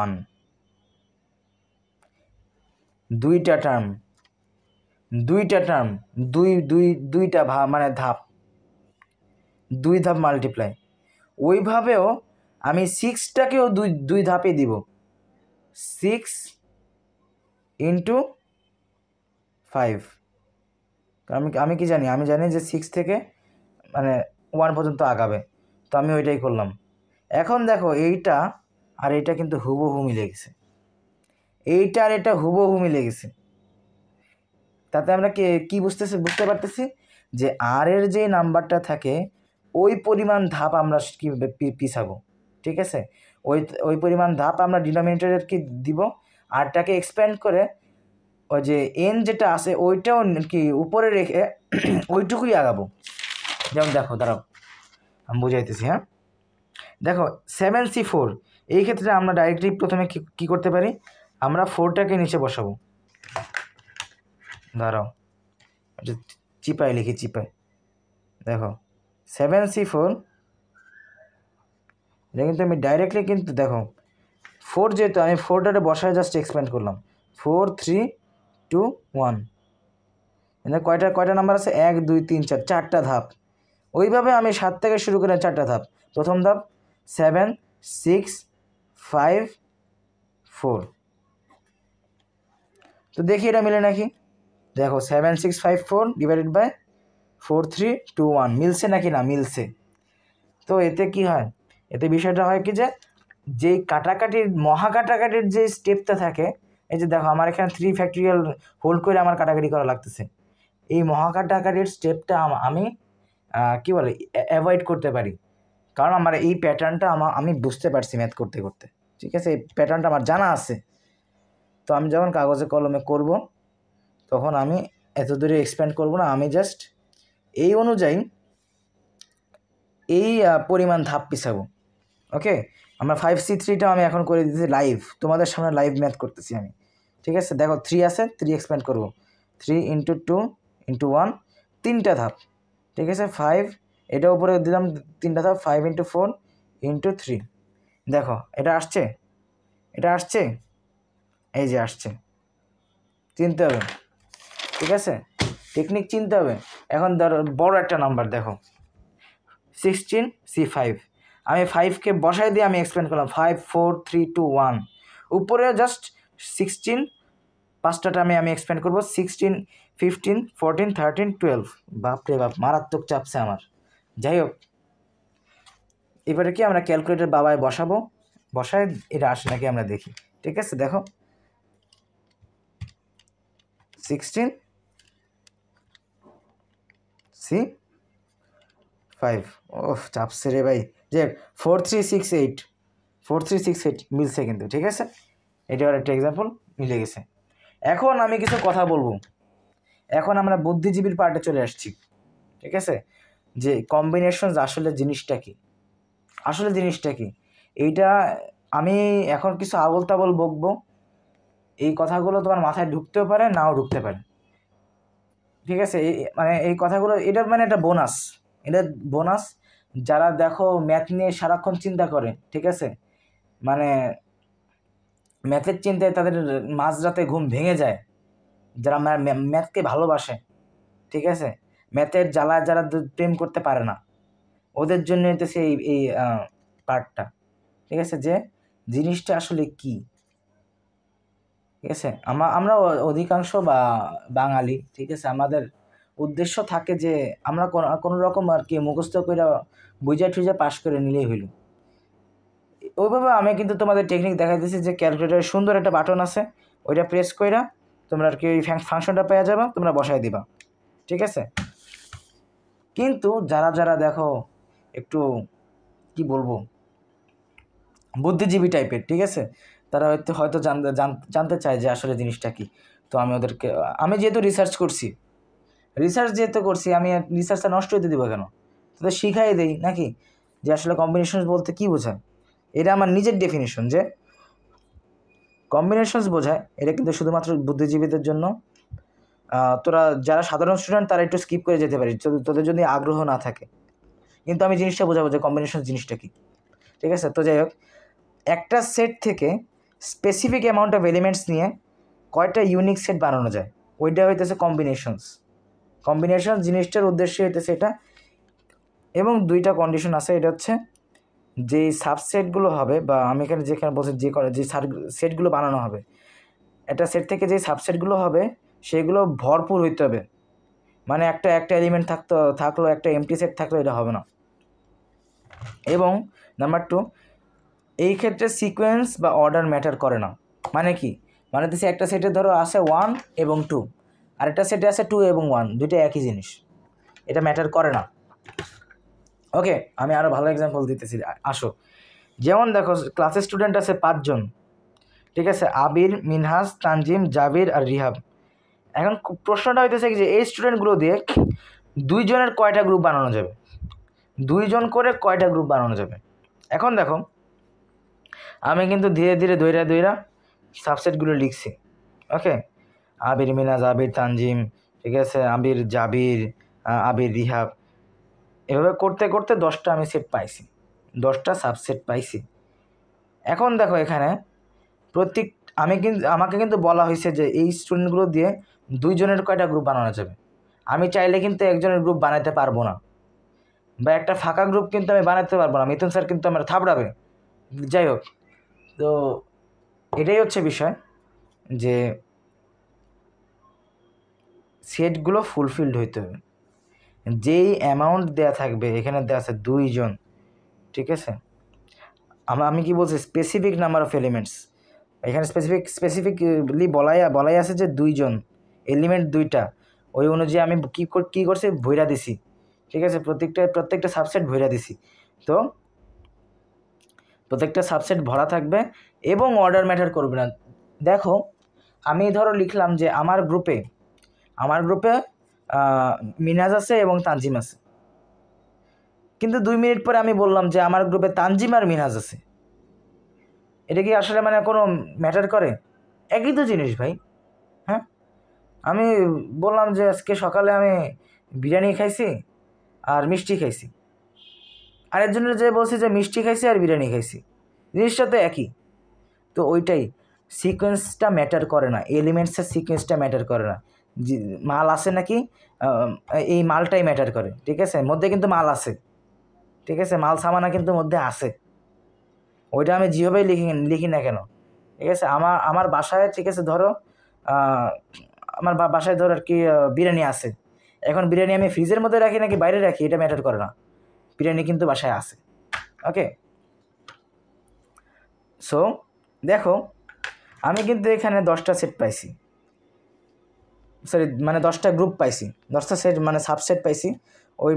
S1: 1, 2টা টার্ম, 2টা মানে ধাপ, 2 ধাপ মাল্টিপ্লাই। ওইভাবেও আমি 6টাকেও 2 ধাপে দিব, 6 ইন্টু 5। আমি কি জানি, যে 6 থেকে মানে 1 পর্যন্ত আগাবে, তো আমি ওইটাই করলাম। এখন দেখো এইটা আর এইটা কিন্তু হুবহু মিলে গেছে, এইটা আর এটা হুবহু মিলে গেছে। তাতে আমরা কি বুঝতে পারতেছি, যে আর এর যে নাম্বারটা থাকে ওই পরিমাণ ধাপ আমরা কি পিছাবো। ঠিক আছে, ওই পরিমাণ ধাপ আমরা ডিনোমিনেটরের কি দিব, আরটাকে এক্সপ্যান্ড করে ওই যে এন যেটা আছে ওইটাও কি উপরে রেখে ওইটুকুই আগাবো। যেমন দেখো, দাঁড়াও আমি বুঝাইতেছি। হ্যাঁ দেখো 7C4, এই ক্ষেত্রে আমরা ডাইরেক্টলি প্রথমে কি করতে পারি, আমরা 4টাকে নিচে বসাবো। দাঁড়াও চিপাই লিখি, দেখো 7C4, এটা কিন্তু আমি ডাইরেক্টলি কিন্তু দেখো 4, যেহেতু আমি 4টাতে বসায় জাস্ট এক্সপ্যান্ড করলাম, 4 3 2 1। এখানে কয়টা নাম্বার আছে, 1 2 3 4, 4টা ধাপ। ওইভাবে আমি 7 থেকে শুরু করে 4টা ধাপ। প্রথম ধাপ 7 6 5 4। তো দেখি এটা মিলে নাকি। দেখো 7 6 5 4 ডিভাইডেড বাই 4 3 2 1 মিলছে নাকি না, মিলছে। তো এতে কি হয়, এতে বিষয়টা হয় কি, যে যেই মহা কাটাকাটির যে স্টেপটা থাকে এই যে দেখো আমার এখানে 3 ফ্যাক্টরিয়াল হোল্ড করে আমার কাটাকাটি করা লাগতেছে। এই মহাকাটাকাটির স্টেপটা আমি কি বলে অ্যাভয়েড করতে পারি, কারণ আমার এই প্যাটার্নটা আমি বুঝতে পারছি ম্যাথ করতে করতে, ঠিক আছে? এই প্যাটার্নটা আমার জানা আছে। তো আমি যখন কাগজে কলমে করব তখন আমি এত দূরে এক্সপ্যান্ড করব না, আমি জাস্ট এই অনুযায়ী এই পরিমাণ ধাপ পিছাবো। ওকে, আমরা 5C3টা আমি এখন করে দিতেছি লাইভ, তোমাদের সামনে লাইভ ম্যাথ করতেছি আমি, ঠিক আছে? দেখো 3 আছে, 3 এক্সপ্যান্ড করব, 3 × 2 × 1, 3টা ধাপ, ঠিক আছে? 5, এটা উপরে দিলাম 3টা ধাপ, 5 × 4 × 3। দেখো এটা আসছে, এটা আসছে, এই যে আসছে, চিনতে হবে, ঠিক আছে? টেকনিক চিনতে হবে। এখন ধরো বড় একটা নাম্বার দেখো 16C5, আমি 5কে বসাই দিয়ে আমি এক্সপ্লেন করলাম 5 4 3 2 1, উপরে জাস্ট 16 পাঁচটাটা আমি এক্সপ্লেন করবো 16 15 14 13 12। বাপরে বাপ, মারাত্মক চাপছে আমার। যাই হোক, এবারে কি আমরা ক্যালকুলেটর বাবায় বসাবো, বসায় এটা আসে নাকি আমরা দেখি, ঠিক আছে? দেখো 16C5, ওহ চাপছে রে ভাই। যে 4368 মিলছে কিন্তু, ঠিক আছে? এটা একটা এক্সাম্পল, মিলে গেছে। এখন আমি কিছু কথা বলবো, এখন আমরা বুদ্ধিজীবীর পার্টে চলে আসছি, ঠিক আছে? যে কম্বিনেশনস আসলে জিনিসটা কি, আসলে জিনিসটা কি, এইটা আমি এখন কিছু আবল তাবল বকবো, এই কথাগুলো তোমার মাথায় ঢুকতেও পারে নাও ঢুকতে পারে, ঠিক আছে? মানে এই কথাগুলো এটা মানে একটা বোনাস, এটা বোনাস যারা দেখো ম্যাথ নিয়ে সারাক্ষণ চিন্তা করে, ঠিক আছে? মানে ম্যাথের চিন্তায় তাদের মাঝরাতে ঘুম ভেঙে যায়, যারা ম্যাথকে ভালোবাসে, ঠিক আছে? ম্যাথের জ্বালায় যারা প্রেম করতে পারে না, ওদের জন্য হইতেছে এই পার্টটা, ঠিক আছে? যে জিনিসটা আসলে কি, ঠিক আছে? আমরা অধিকাংশ বাঙালি, ঠিক আছে, আমাদের উদ্দেশ্য থাকে যে আমরা কোনো রকম আর কি মুখস্থ করে বুঝা টুজা পাস করে নিলেই হইল। ওইভাবে আমি কিন্তু তোমাদের টেকনিক দেখাই দিয়েছি যে ক্যালকুলেটারে সুন্দর একটা বাটন আছে, ওইটা প্রেস কইরা তোমরা আর কি ওই ফাংশনটা পেয়ে যাবে, তোমরা বসাই দিবা, ঠিক আছে? কিন্তু যারা দেখো একটু কি বলবো বুদ্ধিজীবী টাইপের, ঠিক আছে, তারা হয়তো জানতে চায় যে আসলে জিনিসটা কি। তো আমি ওদেরকে, আমি যেহেতু রিসার্চ করছি আমি রিসার্চটা নষ্ট হতে দিব কেন? তাদের শিখাই দেই নাকি যে আসলে কম্বিনেশনস বলতে কী বোঝায়। এটা আমার নিজের ডেফিনেশন যে কম্বিনেশনস বোঝায়, এটা কিন্তু শুধুমাত্র বুদ্ধিজীবীদের জন্য। তোরা যারা সাধারণ স্টুডেন্ট তারা একটু স্কিপ করে যেতে পারি তোদের যদি আগ্রহ না থাকে, কিন্তু আমি জিনিসটা বোঝাবো যে কম্বিনেশন জিনিসটা কি, ঠিক আছে? তো যাই হোক, একটা সেট থেকে স্পেসিফিক অ্যামাউন্ট অফ এলিমেন্টস নিয়ে কয়টা ইউনিক সেট বানানো যায়, ওইটা হইতেছে কম্বিনেশন জিনিসটার উদ্দেশ্য হইতেছে এটা। এবং দুইটা কন্ডিশন আছে, এটা হচ্ছে যেই সাবসেটগুলো হবে, বা আমি যেখানে বলছি যে সেটগুলো বানানো হবে, একটা সেট থেকে যে সাবসেটগুলো হবে সেগুলো ভরপুর হইতে হবে। মানে একটা এলিমেন্ট থাকলো একটা এমটি সেট থাকলো, এটা হবে না। এবং নাম্বার 2, এই ক্ষেত্রে সিকোয়েন্স বা অর্ডার ম্যাটার করে না। মানে কি, মানে দিচ্ছে একটা সেটে ধরো আছে 1 এবং 2, আর একটা সেটে আছে 2 এবং 1, দুইটা একই জিনিস, এটা ম্যাটার করে না। ওকে, আমি আরও ভালো এক্সাম্পল দিতেছি, আসো। যেমন দেখো ক্লাসের স্টুডেন্ট আছে 5 জন, ঠিক আছে? আবির, মিনহাজ, তানজিম, জাবির আর রিহাব। এখন প্রশ্নটা হইতেছে যে এই স্টুডেন্টগুলো দিয়ে 2 জনের কয়টা গ্রুপ বানানো যাবে, 2 জন করে কয়টা গ্রুপ বানানো যাবে। এখন দেখো আমি কিন্তু ধীরে ধীরে দইরা সাবসেটগুলো লিখছি। ওকে, আবির, মিনাজ, আবির, তানজিম, ঠিক আছে, আবির, জাবির, আবির, রিহাব, এভাবে করতে করতে 10টা আমি সেট পাইছি, 10টা সাবসেট পাইছি। এখন দেখো এখানে আমাকে কিন্তু বলা হয়েছে যে এই স্টুডেন্টগুলো দিয়ে 2 জনের কয়টা গ্রুপ বানানো যাবে। আমি চাইলে কিন্তু একজনের গ্রুপ বানাতে পারবো না, বা একটা ফাঁকা গ্রুপ কিন্তু আমি বানাতে পারবো না, মিথুন স্যার কিন্তু আমার থাপড়াবে। যাই হোক, তো এটাই হচ্ছে বিষয় যে সেটগুলো ফুলফিলড হইতে হবে। যেই অ্যামাউন্ট দেয়া থাকবে, এখানে দেওয়া আছে 2 জন, ঠিক আছে? আমি কি বলছি, স্পেসিফিক নাম্বার অফ এলিমেন্টস, এখানে স্পেসিফিকলি বলাই আছে যে দুইজন এলিমেন্ট দুইটা, ওই অনুযায়ী আমি কী করছি ভইরা দিছি, ঠিক আছে, প্রত্যেকটা সাবসেট ভইরা দিছি। তো প্রত্যেকটা সাবসেট ভরা থাকবে এবং অর্ডার ম্যাটার করবে না। দেখো আমি ধরো লিখলাম যে আমার গ্রুপে মিনহাজ আছে এবং তানজিম আছে, কিন্তু 2 মিনিট পরে আমি বললাম যে আমার গ্রুপে তানজিম আর মিনহাজ আছে। এটা কি আসলে মানে কোনো ম্যাটার করে? একই তো জিনিস ভাই। হ্যাঁ, আমি বললাম যে আজকে সকালে আমি বিরিয়ানি খাইছি আর মিষ্টি খাইছি, আরেকজনের যে বলছি যে মিষ্টি খাইছি আর বিরিয়ানি খাইছি, জিনিসটা তো একই। তো ওইটাই, সিকোয়েন্সটা ম্যাটার করে না, এলিমেন্টসের সিকোয়েন্সটা ম্যাটার করে না, মাল আছে নাকি এই মালটাই ম্যাটার করে, ঠিক আছে, মধ্যে কিন্তু মাল আছে, ঠিক আছে, মাল সামানা কিন্তু মধ্যে আছে, ওইটা আমি যেভাবেই লিখি না কেন, ঠিক আছে। আমার বাসায়, ঠিক আছে, ধরো আমার বাসায় ধরো আর কি বিরিয়ানি আছে, এখন বিরিয়ানি আমি ফ্রিজের মধ্যে রাখি নাকি বাইরে রাখি এটা ম্যাটার করে না, বিরিয়ানি কিন্তু বাসায় আছে। ওকে, সো দেখো আমি কিন্তু এখানে 10টা সেট পাইছি, সরি মানে 10টা গ্রুপ পাইছি, 10টা সেট মানে সাবসেট পাইছি। ওই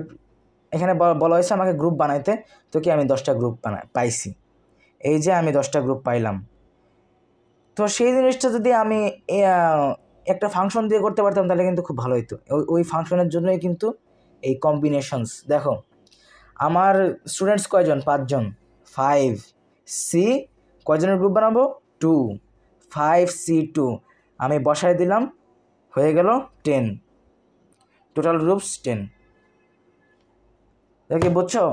S1: এখানে বলা হয়েছে আমাকে গ্রুপ বানাইতে, তো কি আমি 10টা গ্রুপ পাইছি, এই যে আমি 10টা গ্রুপ পাইলাম। তো সেই জিনিসটা যদি আমি একটা ফাংশন দিয়ে করতে পারতাম তাহলে কিন্তু খুব ভালো হতো। ওই ফাংশনের জন্যই কিন্তু এই কম্বিনেশনস। দেখো আমার স্টুডেন্টস কয়জন? 5 জন। 5 সি কয়জনের গ্রুপ বানাবো? 2। 5 C 2 আমি বসায় দিলাম, হয়ে গেল 10, টোটাল গ্রুপস 10। দেখি বুঝছো?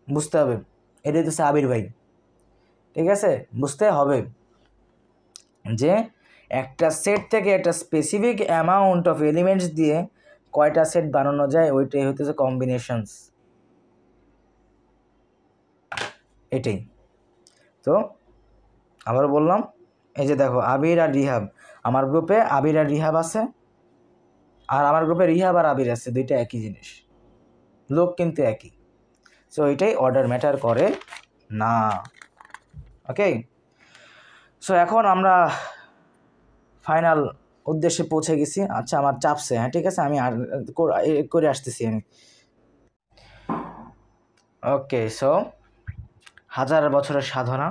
S1: বুঝতে হবে, এটাই তো সাবির ভাই, ঠিক আছে, বুঝতে হবে যে একটা সেট থেকে একটা স্পেসিফিক অ্যামাউন্ট অফ এলিমেন্টস দিয়ে কয়টা সেট বানানো যায়, ওইটাই হতেছে কম্বিনেশনস, এটাই। তো আবার বললাম, এই যে দেখো আবির আর রিহাব, আমার গ্রুপে আবির আর রিহাব আছে, আর আমার গ্রুপে রিহাব আর আবির আছে, দুইটা একই জিনিস, লোক কিন্তু একই। সো এটাই অর্ডার ম্যাটার করে না। ওকে, সো এখন আমরা ফাইনাল উদ্দেশ্যে পৌঁছে গেছি। আচ্ছা আমার চাপছে, হ্যাঁ ঠিক আছে, আমি আর করে আসতেছি আমি। ওকে, সো 1000 বছরের সাধনা,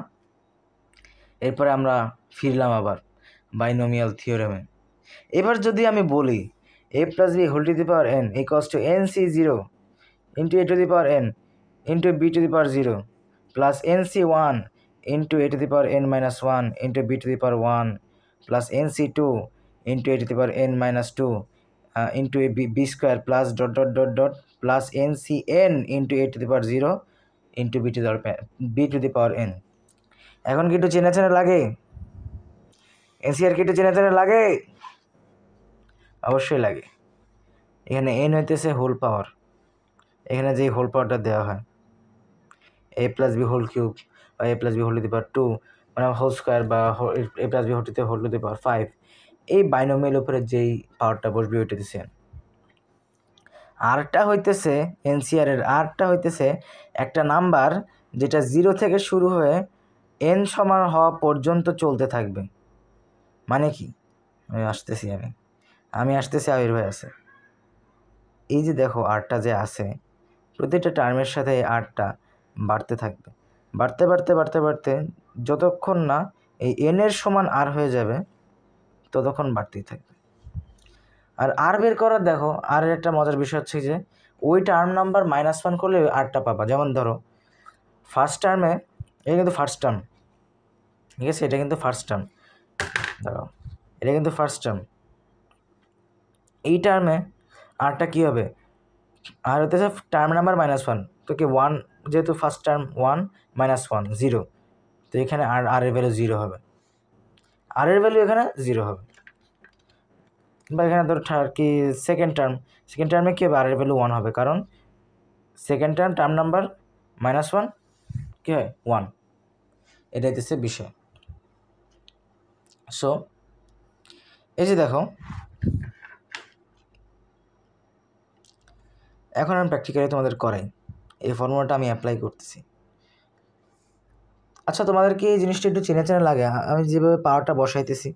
S1: এরপরে আমরা ফিরলাম আবার বাইনোমিয়াল থিওরেমে। এবার যদি আমি বলি a plus B whole to the power n equals to nc0 into a to the power n into b to the power 0 plus nc1 into a to the power n minus 1 into b to the power 1 plus nc2 into a to the power n minus 2 into a b square plus dot dot dot dot plus ncn into a to the power 0 into b to the power n। এখন কি একটু চেনা চেনা লাগে? NCR কি একটু চেনা চেনা লাগে? অবশ্যই লাগে। এখানে n হইতেছে হোল পাওয়ার, এখানে যেই হোল পাওয়ারটা দেওয়া হয় a plus B whole cube বা a plus B whole to the power 2 মানে হোল স্কোয়ার বা a plus B whole to the power 5, এই বাইনোমিয়াল উপরে যেই পাওয়ারটা বসবে ওইটা দিচ্ছে। আরটা হইতেছে এনসিআরের, আরটা হইতেছে একটা নাম্বার যেটা 0 থেকে শুরু হয়ে n সমান হওয়া পর্যন্ত চলতে থাকবে। মানে কি? আমি আসতেছি আবির ভাই আছে। এই যে দেখো আরটা যে আছে, প্রতিটা টার্মের সাথে এই আরটা বাড়তে থাকবে, বাড়তে বাড়তে বাড়তে বাড়তে যতক্ষণ না এই n এর সমান আর হয়ে যাবে ততক্ষণ বাড়তেই থাকবে। আর আর বের করার, দেখো আর একটা মজার বিষয় হচ্ছে যে ওই টার্ম নাম্বার -1 করলে আরটা পাবা। যেমন ধরো ফার্স্ট টার্মে, এটা কিন্তু ফার্স্ট টার্ম, ঠিক আছে, এটা কিন্তু ফার্স্ট টার্ম, দাঁড়াও, এটা কিন্তু ফার্স্ট টার্ম, এই টার্মে আরটা কী হবে? আর হতেছে টার্ম নাম্বার -1, তো কি 1, যেহেতু ফার্স্ট টার্ম 1 -1 0, তো এখানে আর এর ভ্যালু 0 হবে, আর এর ভ্যালু এখানে 0 হবে। বা এখানে ধরো আর কি সেকেন্ড টার্মে কী হবে? আর এর ভ্যালু 1 হবে, কারণ সেকেন্ড টার্ম নাম্বার -1 কী হয়? 1। এটা হচ্ছে বিষয়। সো এই যে দেখো, এখন আমি প্র্যাকটিক্যালি তোমাদের করাই, এই ফর্মুলাটা আমি অ্যাপ্লাই করতেছি। আচ্ছা তোমাদের কি এই জিনিসটা একটু চেনা চেনা লাগে? আমি যেভাবে পাওয়ারটা বসাইতেছি,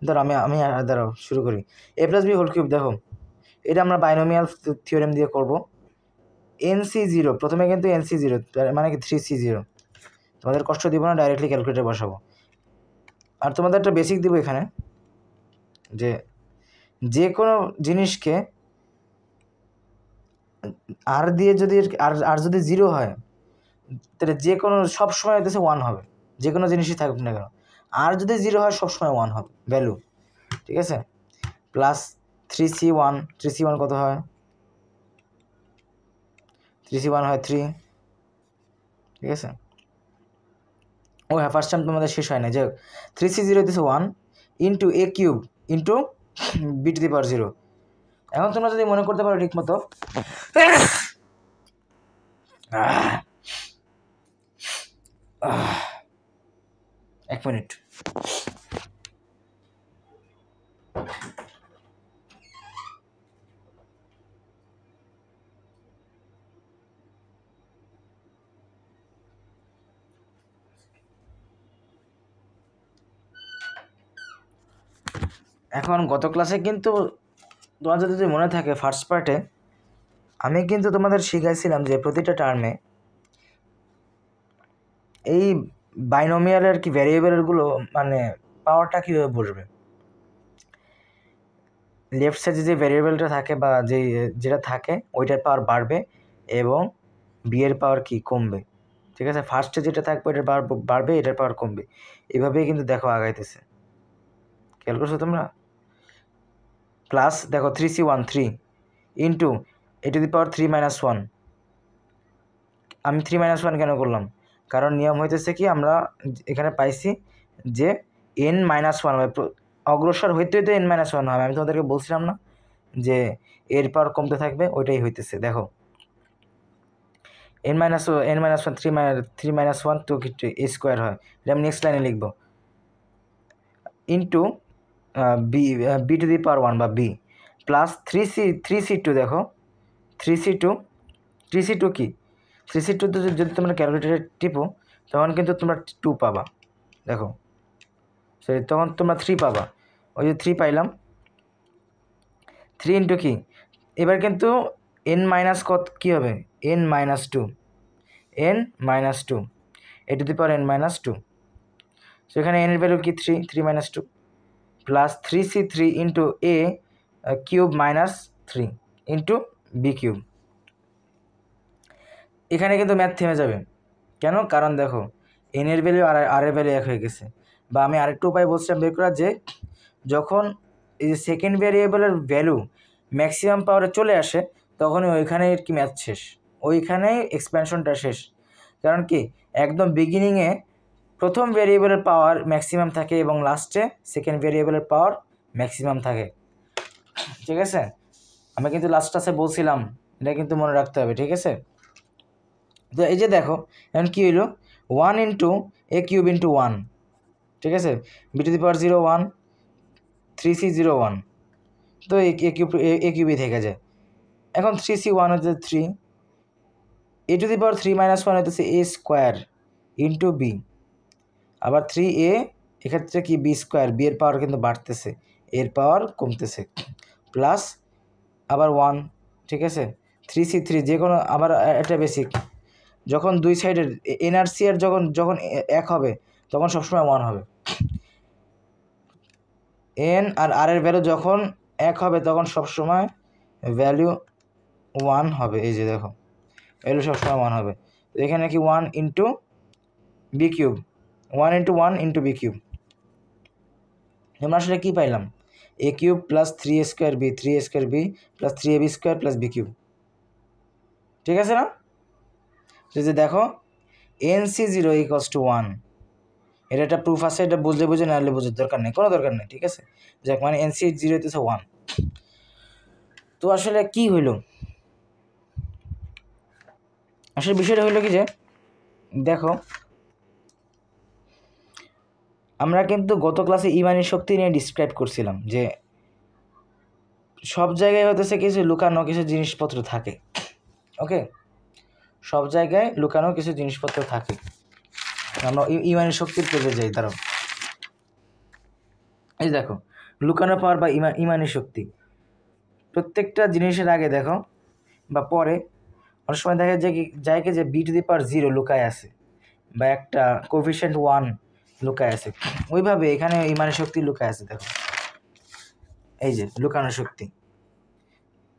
S1: ধরো আমি আমি দাঁড়াও শুরু করি। এ প্লাস বি হোল কিউব, দেখো এটা আমরা বাইনোমিয়াল থিওরেম দিয়ে করব। NC0 প্রথমে কিন্তু NC0 মানে কি 3C0, তোমাদের কষ্ট দিব না, ডাইরেক্টলি ক্যালকুলেটর বসাবো। আর তোমাদের একটা বেসিক দিব এখানে, যে যে কোনো জিনিসকে আর দিয়ে যদি আর যদি 0 হয় তাহলে যে কোনো সবসময় হইতেছে 1 হবে, যে কোনো জিনিসই থাকুক না কেন। আর যদি 0 হয় সবসময় 1 হবে ভ্যালু, ঠিক আছে। প্লাস 3C1, 3C1 কত হয়? 3C1 হয় 3, ঠিক আছে। ও হ্যাঁ, ফার্স্ট টাইম তোমাদের শেষ হয় না, যে 3C0 হইতেছে 1 into a cube into b⁴0। এখন তোমরা যদি মনে করতে পারো ঠিক মতো, এক মিনিট। এখন গত ক্লাসে কিন্তু তোমার যদি মনে থাকে ফার্স্ট পার্টে আমি কিন্তু তোমাদের শিখাইছিলাম যে প্রতিটা টার্মে এই বাইনোমিয়ালের কি ভ্যারিয়েবলগুলো মানে পাওয়ারটা কীভাবে বসবে। লেফট সাইডে যে ভ্যারিয়েবলটা থাকে বা যেটা থাকে ওইটার পাওয়ার বাড়বে এবং বি এর পাওয়ার কি কমবে, ঠিক আছে। ফার্স্টে যেটা থাকবে ওইটার পাওয়ার বাড়বে, এটার পাওয়ার কমবে, এভাবেই কিন্তু দেখো আগাইতেছে। খেয়াল করছো তোমরা? প্লাস দেখো 3C1 3 ইন্টু a⁻3 - 1। আমি 3 - 1 কেন করলাম? কারণ নিয়ম হইতেছে কি, আমরা এখানে পাইছি যে n-1 হবে, অগ্রসর হইতে হইতে n-1 হবে। আমি তোমাদেরকে বলছিলাম না যে এর পাওয়ার কমতে থাকবে, ওইটাই হইতেছে। দেখো n-1 3 - 1 তো a স্কোয়ার হয়, এটা আমি নেক্সট লাইনে লিখবো, ইন্টু b⁴1 বা b প্লাস 3C2। দেখো 3C2 কি 3C2 যদি তোমরা ক্যালকুলেটারে টিপো তখন কিন্তু তোমরা 2 পাবা। দেখো তখন তোমরা 3 পাবা, ওই যে 3 পাইলাম। 3 ইন্টু কি, এবার কিন্তু n- কত কী হবে, n-2 n-2 a⁻n-2। সো এখানে n এর ভ্যালু কি 3 - 2 plus 3C3 into a³ - 3 into b³। এখানে কিন্তু ম্যাথ থেমে যাবে, কেন? কারণ দেখো এন এর ভ্যালু আর এর ভ্যালু এক হয়ে গেছে। বা আমি আরেকটু উপায় বলছিলাম বের করার, যে যখন এই যে সেকেন্ড ভ্যারিয়েবলের ভ্যালু ম্যাক্সিমাম পাওয়ারে চলে আসে তখনই ওইখানে কি ম্যাথ শেষ, ওইখানেই এক্সপ্যানশনটা শেষ। কারণ কি একদম বিগিনিংয়ে প্রথম ভ্যারিয়েবলের পাওয়ার ম্যাক্সিমাম থাকে এবং লাস্টে সেকেন্ড ভ্যারিয়েবলের পাওয়ার ম্যাক্সিমাম থাকে, ঠিক আছে। আমি কিন্তু লাস্ট ক্লাসে বলছিলাম, এটা কিন্তু মনে রাখতে হবে, ঠিক আছে। তো এই যে দেখো এখন কী হইলো, 1 ইন্টু a³ ইন্টু 1, ঠিক আছে, b⁴0 1 3C0 1, তো a³ থেকে যায়। এখন 3C1 হচ্ছে 3, a⁻3 - 1 হইতেছে a স্কোয়ার ইন্টু b, আবার 3a এক্ষেত্রে কি b², b এর পাওয়ার কিন্তু বাড়তেছে, এর পাওয়ার কমতেছে, প্লাস আবার 1, ঠিক আছে। 3C3 যে কোনো, আবার একটা বেসিক, যখন দুই সাইডের এনআরসি আর যখন এক হবে তখন সবসময় 1 হবে। এন আর আর এর ভ্যালু যখন এক হবে তখন সবসময় ভ্যালু 1 হবে। এই যে দেখো ভ্যালু সবসময় 1 হবে। তো এখানে কি 1 into b³, 1 into 1 into b³। আমরা আসলে কী পাইলাম, a³ plus 3a² b plus 3ab² plus b³, ঠিক আছে না? যে দেখো NC0 = 1, এটা একটা প্রুফ আছে, এটা বুঝে না হলে বোঝার দরকার নেই, কোনো দরকার নেই, ঠিক আছে। যাক, মানে NC0 হইতেছে 1। তো আসলে কি হইল, আসলে বিষয়টা হইলো কি, যে দেখো আমরা কিন্তু গত ক্লাসে ইমানি শক্তি নিয়ে ডিসক্রাইব করছিলাম, যে সব জায়গায় হইতেছে কিছু লুকানো কিছু জিনিসপত্র থাকে, ওকে, সব জায়গায় লুকানো কিছু জিনিসপত্র থাকে। আমরা ইমানি শক্তির পেজে যাই। দাঁড়াও, এই দেখো লুকানো পাওয়ার বা ইমানি শক্তি। প্রত্যেকটা জিনিসের আগে দেখো বা পরে অনেক সময় দেখা যায় কি যে b⁻0 লুকায় আছে বা একটা কোএফিসিয়েন্ট 1 লুকায় আছে। ওইভাবে এখানে ইমানি শক্তি লুকায় আছে। দেখো এই যে লুকানো শক্তি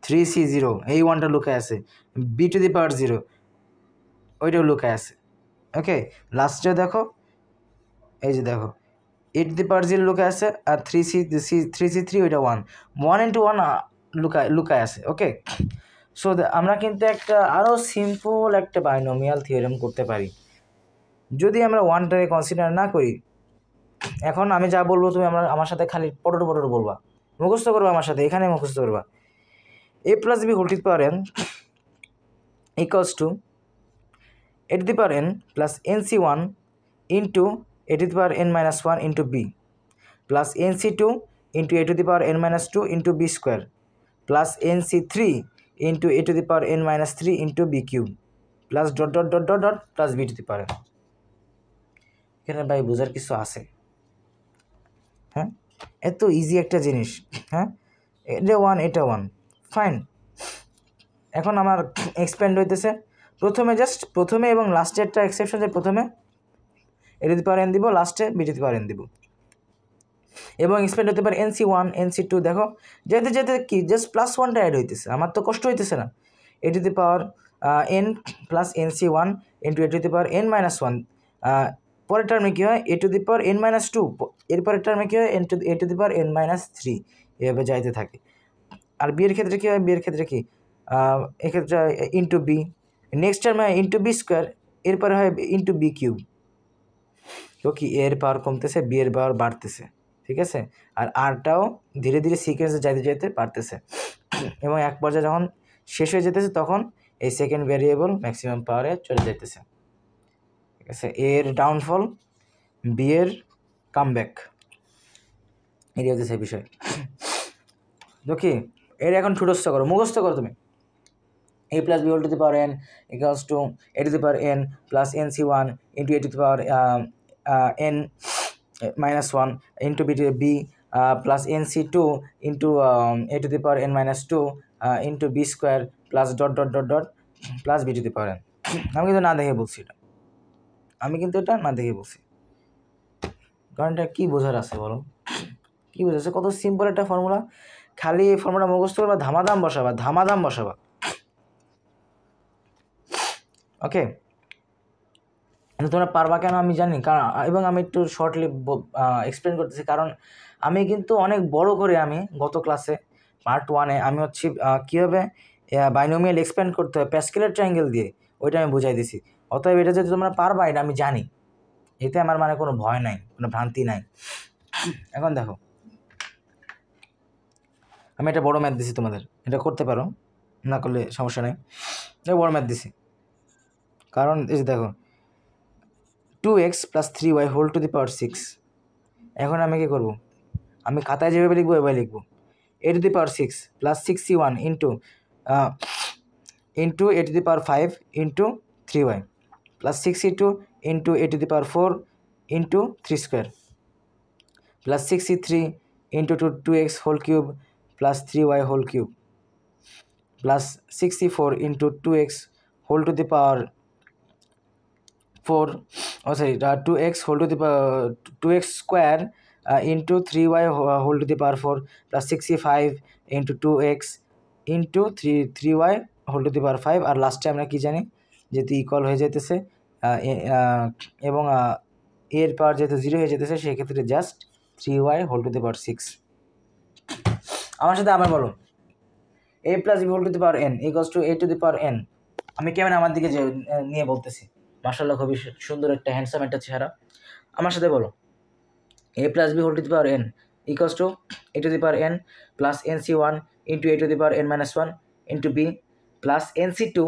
S1: 3C0, এই 1টা লুকায় আছে। b⁻0 ওইটাও লুকায় আছে। ওকে, লাস্টে দেখো এই যে দেখো a⁻0 লুকায় আছে আর 3C3 ওইটা 1 into 1 লুকায় আছে। ওকে, সো আমরা কিন্তু একটা আরও সিম্পল একটা বাইনোমিয়াল থিওরেম করতে পারি যদি আমরা 1টাকে কনসিডার না করি। এখন আমি যা বলবো তুমি আমার সাথে খালি পটর বলবা, মুখস্থ করবা আমার সাথে, এখানে মুখস্থ করবা। a+b⁴n equals to a⁴n plus nc1 into a⁴n-1 into b plus nc2 into a⁴n-2 into b square plus nc3 into a⁴n-3 into b cube plus dot plus b⁴n। এখানে ভাই বোঝার কিছু আছে? হ্যাঁ, এত ইজি একটা জিনিস। হ্যাঁ, এটা 1 এটা 1 ফাইন। এখন আমার এক্সপ্যান্ড হইতেছে প্রথমে এবং লাস্টে একটা এক্সেপশন, যে প্রথমে a⁴n দিব, লাস্টে b⁴n দিব, এবং এক্সপ্যান্ড হতে পারে nc1 nc2। দেখো যেতে যেতে কি জাস্ট +1টা অ্যাড হইতেছে, আমার তো কষ্ট হইতেছে না। a⁴n plus nc1 into a⁴n-1। পরের টার্মে কী হয় a⁴n-2, এরপরের টার্মে কী হয় a⁴n-3, এভাবে যাইতে থাকে। আর বিয়ের ক্ষেত্রে কী হয়, বিয়ের ক্ষেত্রে কি এক্ষেত্রে ইন্টু বি, নেক্সট টার্মে ইন্টু বি স্কোয়ার, এরপরে হয় ইন্টু বি কিউব। তো কি এর পাওয়ার কমতেছে, বি এর পাওয়ার বাড়তেছে, ঠিক আছে। আর আরটাও ধীরে ধীরে সিকোয়েন্সে যাইতে যাইতে বাড়তেছে, এবং এক পর্যায়ে যখন শেষ হয়ে যেতেছে তখন এই সেকেন্ড ভ্যারিয়েবল ম্যাক্সিমাম পাওয়ারে চলে যাইতেছে, ঠিক আছে। এর ডাউনফল, বি এর কামব্যাক, এটি হচ্ছে সেই বিষয়। তো কি এর এখন ঠুটস্থ করো, মুখস্থ করো তুমি। a+b⁴n equals to a⁴n plus nc1 into a⁴n-1 into b plus nc2 into a⁴n-2 into b square plus dot plus b⁴n। আমি কিন্তু না দেখে বলছি এটা, কারণ এটা কী বোঝার আছে বলো, কী বোঝাচ্ছে? কত সিম্পল একটা ফর্মুলা, খালি এই ফর্মুলা মুখস্থ করবা, ধামাধাম বসাবা। ওকে, তোমরা পারবা কেন আমি জানি, কারণ এবং আমি একটু শর্টলি এক্সপ্লেন করতেছি, কারণ আমি কিন্তু অনেক বড় করে আমি গত ক্লাসে পার্ট 1-এ আমি কীভাবে বাইনোমিয়াল এক্সপ্যান্ড করতে হয় প্যাসকেলের ট্রায়াঙ্গেল দিয়ে, ওইটা আমি বুঝাই দিছি। অতএব এটা যদি তোমরা পারবা, এটা আমি জানি, এতে আমার মানে কোনো ভয় নাই, কোনো ভ্রান্তি নাই। এখন দেখো আমি একটা বড় ম্যাথ দিছি তোমাদের, এটা করতে পারো, না করলে সমস্যা নেই। বড় ম্যাথ দিছি কারণ এই যে দেখো 2x plus 3y whole to the power 6। এখন আমি কী করবো, আমি খাতায় যেভাবে লিখবো এভাবে লিখবো a⁴ plus 6c1 into a⁴ into 3y plus 6c2 into a⁴ into 3 square plus 6c3 into 2x whole cube plus 3y whole cube plus 6c4 into 2x whole to the power 2x whole to the 2x square into 3y whole to the power 4 plus 65 into 2x into 3y whole to the power 5। আর লাস্টে আমরা কি জানি, যেহেতু equal হয়ে যেতেছে এবং এর পাওয়ার যেহেতু 0 হয়ে যেতেছে, সেক্ষেত্রে just 3y whole to the power 6। আমার সাথে আবার বলো, a+b whole to the power n equals to a⁴n। আমি কেমন আমার দিকে যে নিয়ে বলতেছি, মাশাআল্লাহ খুবই সুন্দর একটা হ্যান্ডসাম একটা চেহারা। আমার সাথে বলো, a+b whole to the power n equals to a⁴n plus nc1 into a⁴n-1 into b plus nc2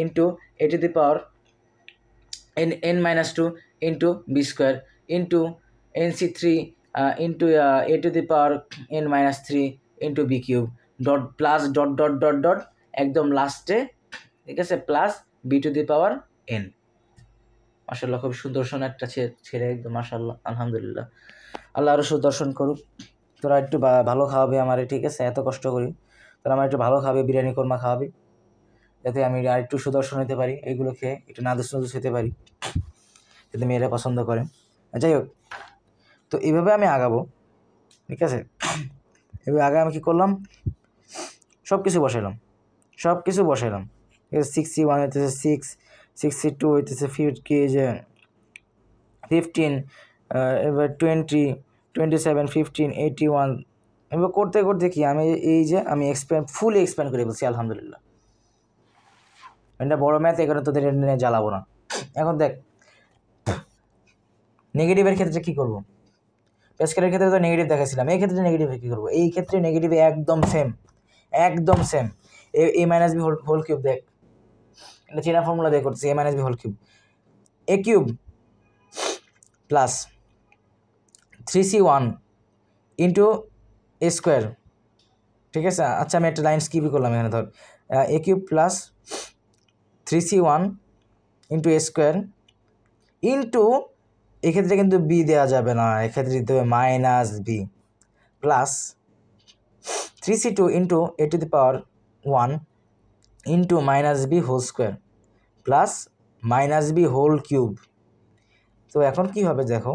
S1: into a⁴n-2 into b square into nc3 into a⁴n-3 into b cube dot plus dot একদম লাস্টে, ঠিক আছে, plus b⁴n। মাশাআল্লাহ খুব সুদর্শন একটা ছেলে একদম মাশাআল্লাহ, আলহামদুলিল্লাহ। আল্লাহ আরও সুদর্শন করুক। তোরা একটু ভালো খাওয়াবি আমারে, ঠিক আছে? এত কষ্ট করি, তোরা আমার একটু ভালো খাওয়াবি, বিরিয়ানি কোরমা খাওয়াবি, যাতে আমি আর একটু সুদর্শন হতে পারি, এইগুলো খেয়ে একটু নাদুস নাদুস হতে পারি, যাতে মেয়েরা পছন্দ করে। যাই হোক, তো এইভাবে আমি আগাবো, ঠিক আছে? এবার আগে আমি কী করলাম, সব কিছু বসাইলাম, ঠিক আছে? 61 হইতেছে 6, 62 হইতেছে 15, এবার 20, 27, 15, 81, এবার করতে করতে কি আমি আমি ফুলি এক্সপ্যান্ড করে বলছি, আলহামদুলিল্লাহ। এটা বড় ম্যাথ, এখানে তোদের নিয়ে জ্বালাবো না। এখন দেখ, নেগেটিভের ক্ষেত্রে কী করবো? প্যাসকেলের ক্ষেত্রে তো নেগেটিভ দেখাচ্ছিলাম, এই ক্ষেত্রে নেগেটিভে কী করবো? এই ক্ষেত্রে নেগেটিভে একদম সেম এ মাইনাস বি হোল কিউব। দেখ, এটা চেনা ফর্মুলা দিয়ে করতেছি, এ minus B whole cube, A cube plus 3c1 into a square, ঠিক আছে? আচ্ছা, আমি একটা লাইন স্কিপই করলাম এখানে। ধর, a cube plus 3c1 into a square into, এক্ষেত্রে কিন্তু বি দেওয়া যাবে না, এক্ষেত্রে দিতে হবে minus b, plus 3c2 into A to the power 1 into minus B whole square plus minus B whole cube. তো এখন কি হবে দেখো,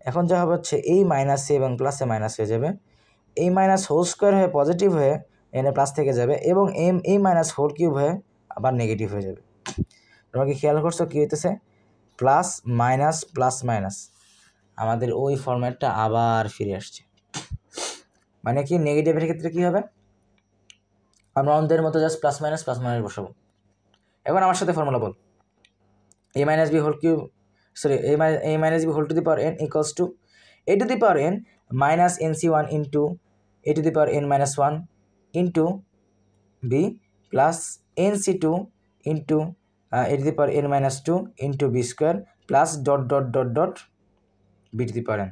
S1: এখন যা হবে হচ্ছে এই মাইনাসে এবং প্লাসে মাইনাস হয়ে যাবে, এই মাইনাস হোল স্কোয়ার হয়ে পজিটিভ হয়ে এনে প্লাস থেকে যাবে, এবং এই মাইনাস হোল কিউব হয়ে আবার নেগেটিভ হয়ে যাবে। তোমরা কি খেয়াল করছো কী হইতেছে? প্লাস মাইনাস, আমাদের ওই ফরম্যাটটা আবার ফিরে আসছে। মানে কি, নেগেটিভের ক্ষেত্রে কী হবে, আমরা অন্তের মতো জাস্ট প্লাস মাইনাস বসাবো। এখন আমার সাথে ফর্মুলা বল, এ minus B whole cube, sorry, a minus B whole to the power N equals to A to the power N minus NC1 into A to the power N minus 1 into b plus NC2 into A to the power N minus 2 into B square plus dot dot dot dot b to the power n.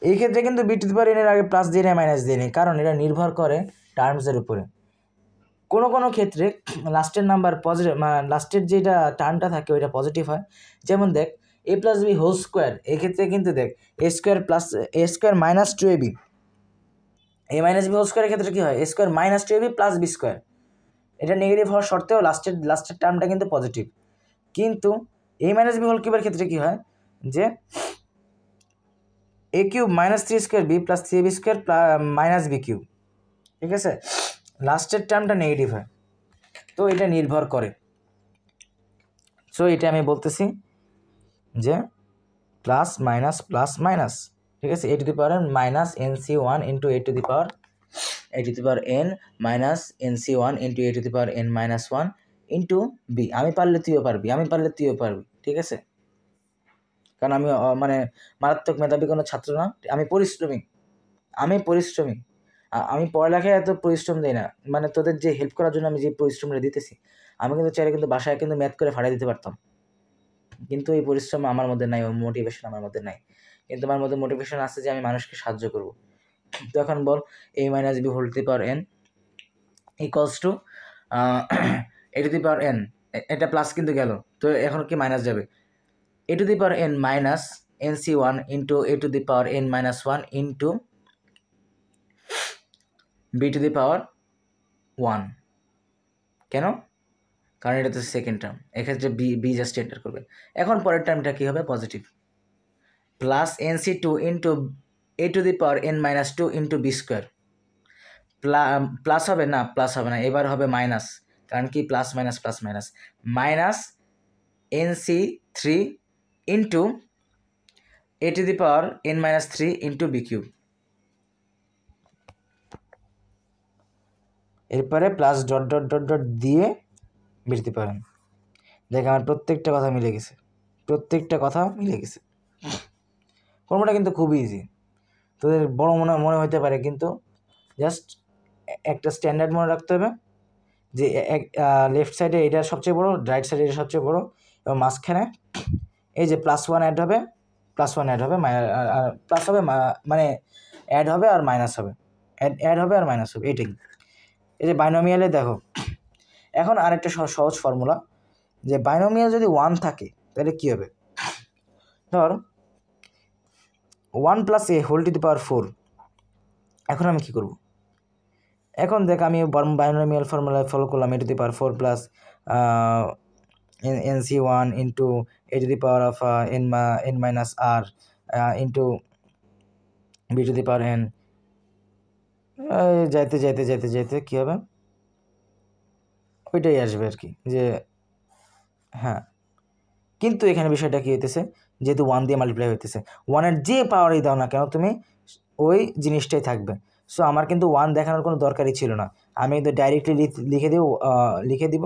S1: এই ক্ষেত্রে কিন্তু B to the পাওয়ার এনের আগে plus দিয়ে নেই, minus দিয়ে নেই, কারণ এটা নির্ভর করে টার্মসের উপরে। কোনো ক্ষেত্রে লাস্টের নাম্বার পজিটিভ, লাস্টের যেটা টার্মটা থাকে ওইটা পজিটিভ হয়। যেমন দেখ, A plus B whole square, এক্ষেত্রে কিন্তু দেখ A square plus A square minus 2ab, A minus B whole স্কোয়ারের ক্ষেত্রে কী হয়, A square minus 2ab plus B square. এটা নেগেটিভ হওয়ার সত্ত্বেও লাস্টের টার্মটা কিন্তু পজিটিভ। কিন্তু এ মাইনাস বি হোল কিউবের ক্ষেত্রে কী হয়, যে A cube minus 3 square B plus 3ab square minus B cube, ঠিক আছে? লাস্টের টার্মটা নেগেটিভ হয়, তো এটা নির্ভর করে। সো এটা আমি বলতেছি যে প্লাস মাইনাস, ঠিক আছে? A to the power N minus NC1 into A to the power N minus NC1 into A to the power N minus 1 into B. আমি পারলে তুইও পারবি, ঠিক আছে? কারণ আমি মানে মারাত্মক মেধাবী কোনো ছাত্র না, আমি পরিশ্রমী। আমি পড়ালেখায় এত পরিশ্রম দিই না, মানে তোদের যে হেল্প করার জন্য আমি যে পরিশ্রমটা দিতেছি, আমি কিন্তু চাইলে কিন্তু বাসায় কিন্তু ম্যাথ করে ফাটাই দিতে পারতাম, কিন্তু এই পরিশ্রম আমার মধ্যে নাই, ওই মোটিভেশন আমার মধ্যে নাই। কিন্তু আমার মধ্যে মোটিভেশন আছে যে আমি মানুষকে সাহায্য করব। তো এখন বল, এ minus B whole to the power N equals to A to the power N, এটা প্লাস কিন্তু গেল, তো এখন কি মাইনাস যাবে, A to the power N minus NC1 into A to the power N minus 1 into B to the power 1। কেন? কারণ এটা তো সেকেন্ড টার্ম, এক্ষেত্রে বি জাস্ট এন্টার করবে। এখন পরের টার্মটা কী হবে, positive, plus NC2 into A to the power N minus 2 into B square, plus হবে না, এবার হবে মাইনাস, কারণ কি plus minus NC3 into A to the power N minus 3 into B cube. এরপরে plus dot dot dot dot দিয়ে বেরোতে পারেন। দেখ, আমার প্রত্যেকটা কথা মিলে গেছে, ফর্মুলাটা কিন্তু খুবই ইজি, তোদের বড় মনে হতে পারে, কিন্তু জাস্ট একটা স্ট্যান্ডার্ড মনে রাখতে হবে যে লেফট সাইডে এটা সবচেয়ে বড়, রাইট সাইডে এটা সবচেয়ে বড়, এবং মাঝখানে এই যে +1 অ্যাড হবে, প্লাস হবে, মানে অ্যাড হবে আর মাইনাস হবে, অ্যাড হবে আর মাইনাস হবে, এটাই। এই যে বাইনোমিয়ালে দেখো, এখন আরেকটা সহজ ফর্মুলা, যে বাইনোমিয়াল যদি 1 থাকে তাহলে কী হবে, ধর 1 + a whole to the power 4। এখন আমি কী করব, এখন দেখ আমি বাইনোমিয়াল ফর্মুলায় ফলো করলাম, a to the power 4 plus nc1 into a to the power of n minus r into b to the power n। যাইতে যাইতে যাইতে যাইতে কী হবে, ওইটাই আসবে আর কি, যে হ্যাঁ। কিন্তু এখানে বিষয়টা কী হইতেছে, যেহেতু 1 দিয়ে মাল্টিপ্লাই হইতেছে, 1-এর যে পাওয়ারই দাও না কেন তুমি ওই জিনিসটাই থাকবে। সো আমার কিন্তু 1 দেখানোর কোনো দরকারই ছিল না, আমি কিন্তু ডাইরেক্টলি লিখে দিব।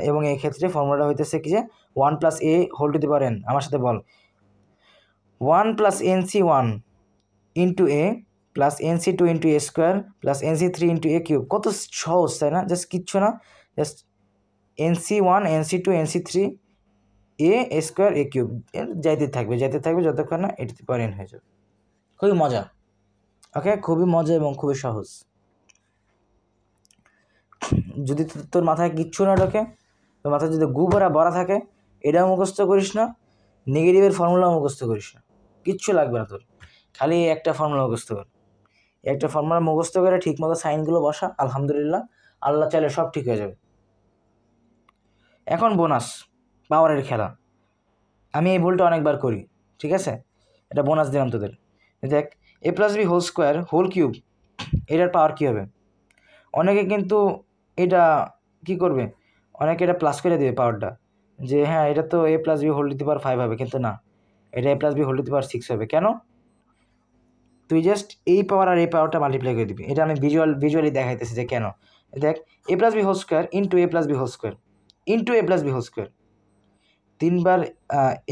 S1: এবং এই ক্ষেত্রে ফর্মুলাটা হইতেছে কি, যে 1 + a whole to the power n। আমার সাথে বল, 1 + nc1 into a plus nc2 into a square plus nc3 into a cube. কত সহজ, তাই না? জাস্ট কিচ্ছু না, just nc1 nc2 nc3 a square a cube যাইতে থাকবে যতক্ষণ না a to the power n হয়ে যাবে। খুবই মজা, ওকে, খুবই মজা এবং খুবই সহজ। যদি তোর মাথায় কিচ্ছু না ঢোকে, তোর মাথায় যদি ভরা থাকে, এটাও মুখস্থ করিস না, নেগেটিভের ফর্মুলাও মুখস্থ করিস না, কিচ্ছু লাগবে না তোর, খালি একটা ফর্মুলা মুখস্থ কর। একটা ফর্মুলা মুখস্থ করে ঠিকমতো সাইনগুলো বসা, আলহামদুলিল্লাহ, আল্লাহ চাইলে সব ঠিক হয়ে যাবে। এখন বোনাস পাওয়ারের খেলা, আমি এই ভুলটা অনেকবার করি, ঠিক আছে? এটা বোনাস দিলাম তোদের। দেখ, a + b whole square whole cube, এটার পাওয়ার কী হবে? অনেকে কিন্তু এটা কি করবে, অনেকে এটা প্লাস করে দেবে পাওয়ারটা, যে হ্যাঁ এটা তো a + b whole to the power 5 হবে, কিন্তু না, এটা a + b whole to the power 6 হবে। কেন? তুই জাস্ট এই পাওয়ার আর এই পাওয়ারটা মাল্টিপ্লাই করে দিবি। এটা আমি ভিজুয়ালি দেখাইতেছি যে কেন। দেখ, a + b whole square into a + b whole square into a + b whole square, 3বার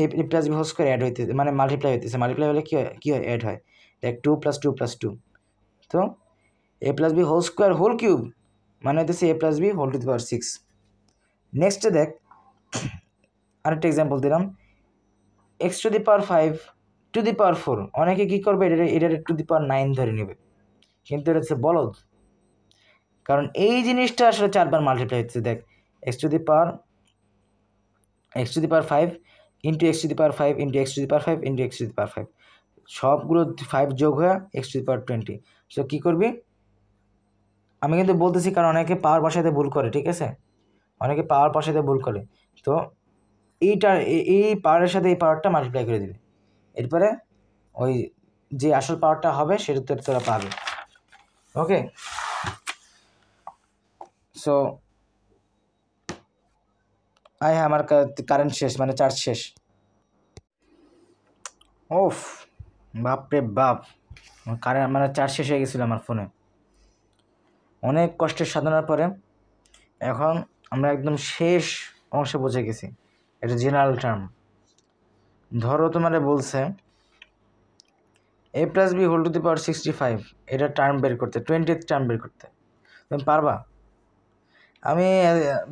S1: a + b whole square add হইতেছে, মানে মাল্টিপ্লাই হইতেছে। মাল্টিপ্লাই হলে কী হয়, অ্যাড হয়। দেখ, 2 + 2 + 2, তো a + b whole square whole cube মানে হইতেছে a + b whole to the power 6। নেক্সটে দেখ, আরেকটা এক্সাম্পল দিলাম, x to the power 5 to the power 4। অনেকে কী করবে, এটার টু দি পাওয়ার 9 ধরে নেবে, কিন্তু এটা হচ্ছে বলদ, কারণ এই জিনিসটা আসলে 4বার মাল্টিপ্লাই হচ্ছে। দেখ, x to the power 5 into x to the power 5 into x to the power 5 into x to the power 5, সবগুলো 5 যোগ হয়ে x to the power 20। So কী করবি, আমি কিন্তু বলতেছি কারণ অনেকে পাওয়ার বসাতে ভুল করে, ঠিক আছে? অনেকে পাওয়ার বসাতে ভুল করে, তো এই পাওয়ারের সাথে এই পাওয়ারটা মাল্টিপ্লাই করে দিবে, এরপরে ওই যে আসল পাওয়ারটা হবে সেটা তোরা পাবে। ওকে, সো আমার কারেন্ট শেষ, মানে চার্জ শেষ। ওফ, বাপরে বাপ, কারেন্ট মানে চার্জ শেষ হয়ে গেছিলো আমার ফোনে। অনেক কষ্টের সাধনার পরে এখন আমরা একদম শেষ অংশে পৌঁছে গেছি। এটা জেনারেল টার্ম। ধরো তোমারে বলছে a + b whole to the power 65, এটা টার্ম বের করতে, 20th টার্ম বের করতে। তুমি পারবা? আমি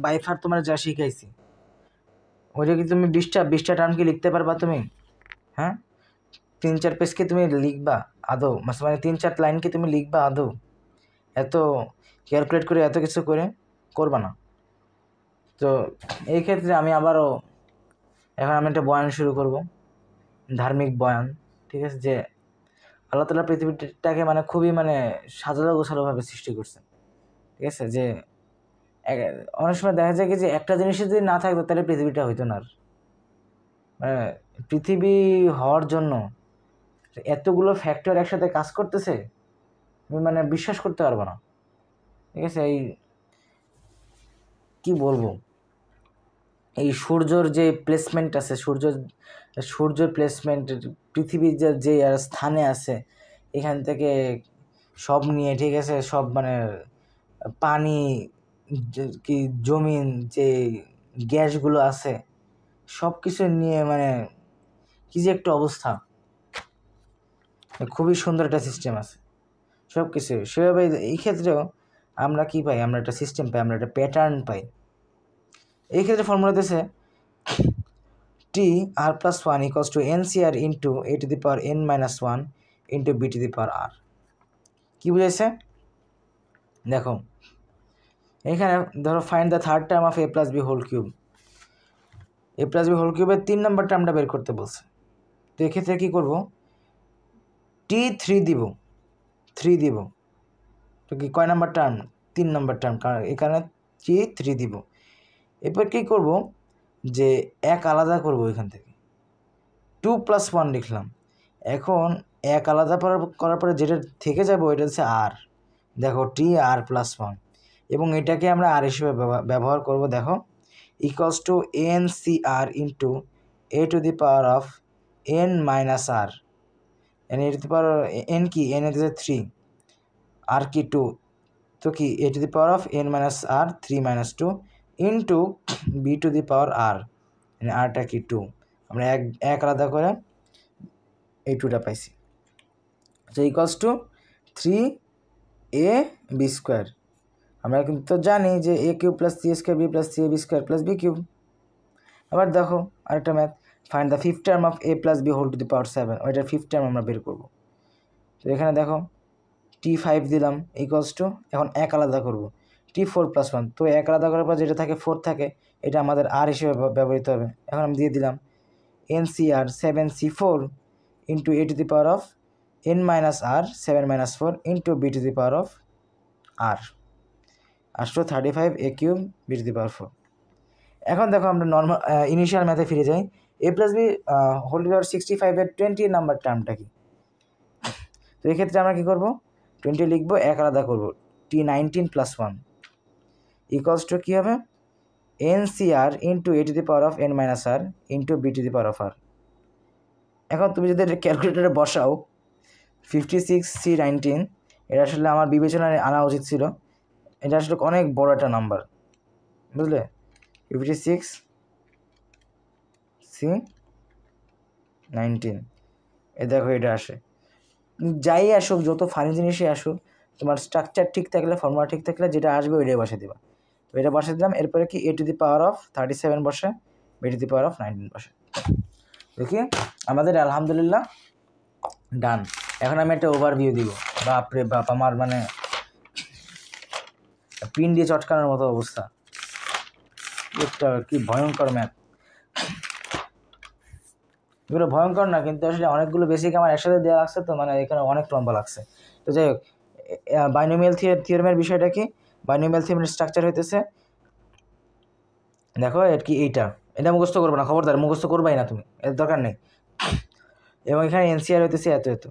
S1: বাই ফার তোমার যা শিখাইছি ওইটা কি তুমি 20টা টার্ম কি লিখতে পারবা তুমি? হ্যাঁ, 3-4 পেজ কি তুমি লিখবা আদৌ? মানে 3-4 লাইন কি তুমি লিখবা আদৌ? এত ক্যালকুলেট করে এত কিছু করে করবা না। তো এই ক্ষেত্রে আমি আবারও এখন আমি একটা বয়ান শুরু করব, ধার্মিক বয়ান, ঠিক আছে? যে আল্লাহ তাআলা পৃথিবীটাকে মানে খুবই মানে সাজালো গোছালোভাবে সৃষ্টি করছেন, ঠিক আছে? যে অনেক সময় দেখা যায় কি, যে একটা জিনিস যদি না থাকতো তাহলে পৃথিবীটা হইতো না। আর মানে পৃথিবী হওয়ার জন্য এতগুলো ফ্যাক্টর একসাথে কাজ করতেছে, তুমি মানে বিশ্বাস করতে পারবো না, ঠিক আছে? এই কি বলবো, এই সূর্যর যে প্লেসমেন্ট আছে, সূর্যের প্লেসমেন্ট পৃথিবীর যে স্থানে আছে, এখান থেকে সব নিয়ে, ঠিক আছে, সব মানে পানি, কি জমিন, যে গ্যাসগুলো আছে, সব কিছু নিয়ে মানে কি যে একটা অবস্থা। খুবই সুন্দর একটা সিস্টেম আছে সব কিছু। সেভাবে এই ক্ষেত্রেও আমরা কি পাই, আমরা একটা সিস্টেম পাই, আমরা একটা প্যাটার্ন পাই। এই ক্ষেত্রে ফর্মুলা দিয়েছে t(r+1) = ncr into a to the power n-1 into b to the power r। কী বুঝাইছে দেখো, এখানে ধরো find the third term of a + b whole cube. A plus B whole কিউবের 3 নম্বর টার্মটা বের করতে বলছে। তো এক্ষেত্রে কী করব, T3 দিব, 3 দিব। তো কি কয় নাম্বার টার্ম? 3 নম্বর টার্ম, কারণ এখানে T3 দিব। এরপর কী করব, যে এক আলাদা করব, এখান থেকে 2 + 1 লিখলাম। এখন এক আলাদা করার পরে যেটা থেকে যাবে ওইটা হচ্ছে আর, দেখো TR+1, এবং এটাকে আমরা আর হিসেবে ব্যবহার করব। দেখো equals to NCR into a⁻n - r, N A to the power N কি, এন হচ্ছে 3, আর কি 2, তো কি a⁻n - r 3 - 2 ইন্টু b⁻r, মানে আরটা কি 2, আমরা এক আলাদা করে এই 2টা পাইছি। তো ইকুয়ালস টু 3ab²। আমরা কিন্তু জানি যে a³ + c² b + c² b² b³। আবার দেখো আরেকটা math, find the fifth term of a + b whole to the power 7, ওইটার ফিফথ টার্ম আমরা বের করব। তো এখানে দেখো T5 দিলাম ইকুয়ালস টু, এখন এক আলাদা করব T4+1, তো এক আলাদা করার পর যেটা থাকে 4 থাকে, এটা আমাদের আর হিসেবে ব্যবহৃত হবে। এখন আমি দিয়ে দিলাম NCR 7c4 into a⁻n - r 7 - 4 into b⁻r, আসলো 35a³ b⁴। এখন দেখো আমরা নর্মাল ইনিশিয়াল ম্যাথে ফিরে যাই। a + b whole to the power 65 এর 20 নাম্বার টার্মটা কি? তো এক্ষেত্রে আমরা কী করব, 20 লিখব, এক আলাদা করব T19+1 ইকুয়ালস টু কী হবে, NCR into a⁻n - r into b⁻r। এখন তুমি যদি এটা ক্যালকুলেটারে বসাও 56C19, এটা আসলে আমার বিবেচনায় আনা উচিত ছিল, এটা আসলে অনেক বড় একটা নাম্বার, বুঝলে? 56C19, এ দেখো এটা আসে। যাই আসুক, যত ফানি জিনিসই আসুক, তোমার স্ট্রাকচার ঠিক থাকলে, ফর্মুলা ঠিক থাকলে যেটা আসবে ওইটাই বসে দিবা। তো এটা বসে দিলাম, এরপরে কি a⁻37 বসে, b⁻19 বসে। দেখি আমাদের আলহামদুলিল্লাহ ডান। এখন আমি একটা ওভারভিউ দিব। বাপরে বাপ, আমার মানে পিন দিয়ে চটকানোর মতো অবস্থা, একটা কি ভয়ঙ্কর ম্যাথ। এগুলো ভয়ঙ্কর না, কিন্তু আসলে অনেকগুলো বেসিক আমার একসাথে দেওয়া লাগছে, তো মানে এখানে অনেক লম্বা লাগছে। তো যাই হোক, বাইনোমিয়াল থিওরেমের বিষয়টা কি, বাইনোমিয়াল থিওরেমের স্ট্রাকচার হইতেছে, দেখো এর কি এটা মুখস্থ করবো না, খবরদার মুখস্থ করবাই না তুমি, এর দরকার নেই। এবং এখানে NCR হইতেছে এত এত।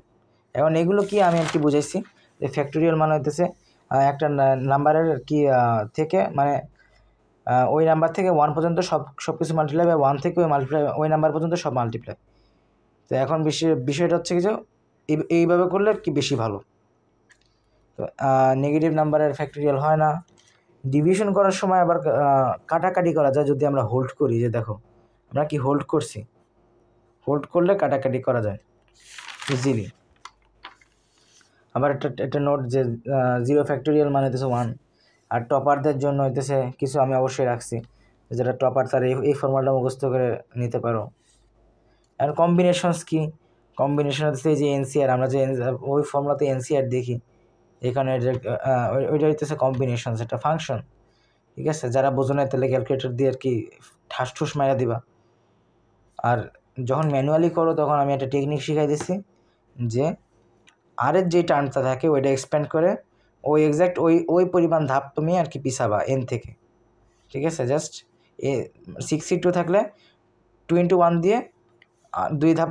S1: এখন এগুলো কি আমি আর কি বুঝাইছি, যে ফ্যাক্টোরিয়াল মানে হইতেছে একটা নাম্বারের কি থেকে, মানে ওই নাম্বার থেকে 1 পর্যন্ত সব কিছু মাল্টিপ্লাই, বা 1 থেকে ওই নাম্বার পর্যন্ত সব মাল্টিপ্লাই। তো এখন বিষয়টা হচ্ছে কি, যে এইভাবে করলে কি বেশি ভালো। তো নেগেটিভ নাম্বারের ফ্যাক্টোরিয়াল হয় না। ডিভিশন করার সময় আবার কাটাকাটি করা যায় যদি আমরা হোল্ড করি, যে দেখো আমরা কি হোল্ড করছি, হোল্ড করলে কাটাকাটি করা যায় ইজিলি। আবার একটা নোট, যে 0 ফ্যাক্টোরিয়াল মানে হইতেছে 1, আর টপারদের জন্য হইতেছে কিছু আমি অবশ্যই রাখছি, যেটা টপার তার এই ফর্মুলাটা মুখস্থ করে নিতে পারো। আর কম্বিনেশনস কি, কম্বিনেশন হচ্ছে যে NCR, আমরা যে ওই ফর্মুলাতে NCR দেখি, এখানে ওইটা হইতেছে কম্বিনেশন, একটা ফাংশন, ঠিক আছে? যারা বোঝো না তাহলে ক্যালকুলেটর দিয়ে আর কি ঠাস ঠুস মারা দিবা। আর যখন ম্যানুয়ালি করো তখন আমি একটা টেকনিক শিখাই দিছি, যে আরের যে টার্মটা থাকে ওইটা এক্সপ্যান্ড করে ওই এক্স্যাক্ট ওই পরিমাণ ধাপ তুমি আর কি পিছাবা N থেকে, ঠিক আছে? জাস্ট 62 থাকলে 2 × 1 দিয়ে 2 ধাপ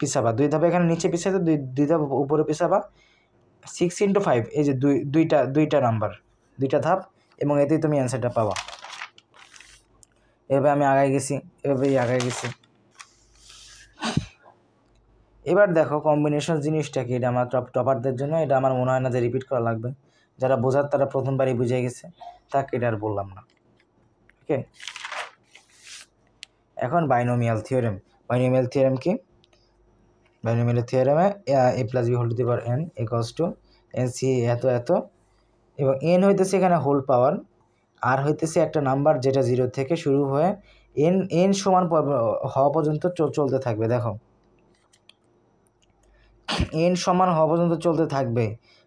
S1: পিছাবা, 2 ধাপ এখানে নিচে পিছাতে, 2 ধাপ উপরে পিছাবা, 6 × 5, এই যে দুইটা নাম্বার, 2টা ধাপ, এবং এতেই তুমি অ্যান্সারটা পাবা। এভাবে আমি আগায় গেছি, এভাবেই আগায় গেছি। এবার দেখো কম্বিনেশন জিনিসটা কি, এটা আমার টপারদের জন্য, এটা আমার মনে হয় না যে রিপিট করা লাগবে, যারা বোঝার তারা প্রথমবারই বুঝে গেছে, তাকে এটা আর বললাম না। ওকে, এখন বাইনোমিয়াল থিওরেম। বাইনোমিয়াল থিওরেম কি, বাইনোমিয়াল থিওরেমে a + b whole to the power n equals to NC এত এত, এবং n হইতেছে এখানে হোল পাওয়ার, আর হইতেছে একটা নাম্বার যেটা 0 থেকে শুরু হয়ে n সমান হওয়া পর্যন্ত চলতে থাকবে। দেখো n সমান হওয়া পর্যন্ত চলতে থাকবে,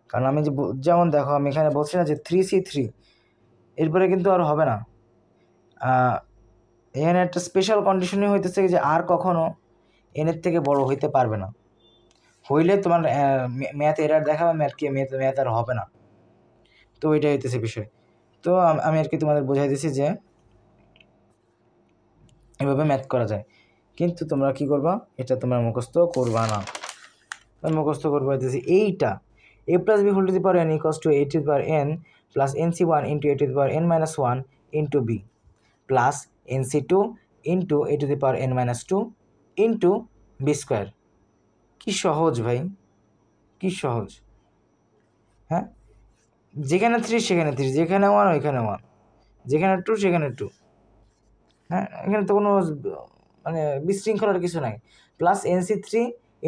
S1: কারণ আমি যেমন দেখো আমি এখানে বলছি না যে 3C3, এরপরে কিন্তু আর হবে না, এখানে একটা স্পেশাল কন্ডিশনই হইতেছে যে আর কখনো এনের থেকে বড় হইতে পারবে না, হইলে তোমার ম্যাথ এরার দেখাবে, ম্যাথ আর হবে না। তো ওইটাই হইতেছে বিষয়। তো আমি আর কি তোমাদের বোঝাই দিছি যে এভাবে ম্যাথ করা যায়, কিন্তু তোমরা কি করবা, এটা তোমরা মুখস্থ করবা না। মুখস্থ করবো হইতেছে এইটা a plus B whole to the power n equals to a to the power n plus nc1 into a to the power n minus 1 into b plus nc2 into a to the power n minus 2 into B square. কি সহজ ভাই, কি সহজ। হ্যাঁ, যেখানে 3 সেখানে 3, যেখানে 1 ওইখানে 1, যেখানে 2 সেখানে 2। হ্যাঁ, এখানে তো কোনো মানে বিশৃঙ্খলার কিছু নাই। Plus nc3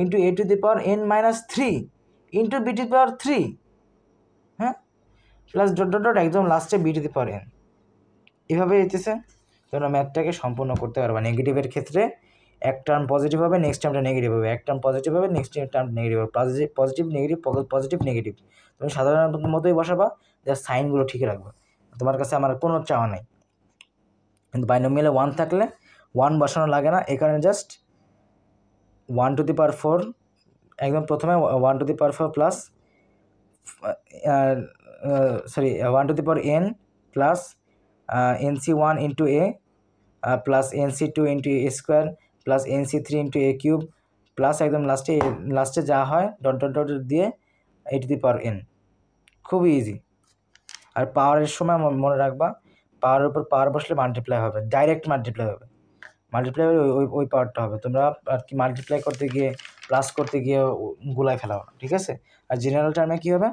S1: into a to the power n minus 3 into B to the power 3। হ্যাঁ, প্লাস ডট ডট ডট একদম লাস্টে B to the power n। এভাবে হইতেছে তোমরা ম্যাথটাকে সম্পূর্ণ করতে পারবা। নেগেটিভের ক্ষেত্রে এক টার্ম পজিটিভ হবে, নেক্সট টার্মটা নেগেটিভ হবে, এক টার্ম পজিটিভ হবে, নেক্সট টার্ম নেগেটিভ হবে, পজিটিভ নেগেটিভ পজিটিভ নেগেটিভ। তুমি সাধারণ মতোই বসাবা, জাস্ট সাইনগুলো ঠিক রাখবা। তোমার কাছে আমার কোনো চাওয়া নাই, কিন্তু বাইনোমিয়ালে 1 থাকলে 1 বসানো লাগে না। এই কারণে জাস্ট 1 টু দি পাওয়ার 4 একদম প্রথমে 1 two the power 4 plus 1 two the power n plus nc1 into a plus nc2 into a square plus nc3 into a cube plus একদম লাস্টে যা হয় ডট ডট ডট দিয়ে a to the power n। খুবই easy. আর পাওয়ারের সময় মনে রাখবা, পাওয়ারের উপর পাওয়ার বসলে মাল্টিপ্লাই হবে, ডাইরেক্ট মাল্টিপ্লাই হবে, মাল্টিপ্লাই ওই পাওয়ারটা হবে। তোমরা আর কি মাল্টিপ্লাই করতে গিয়ে প্লাস করতে গিয়ে গুলায় ফেলাও, ঠিক আছে। আর জেনারেল টার্মে কী হবে,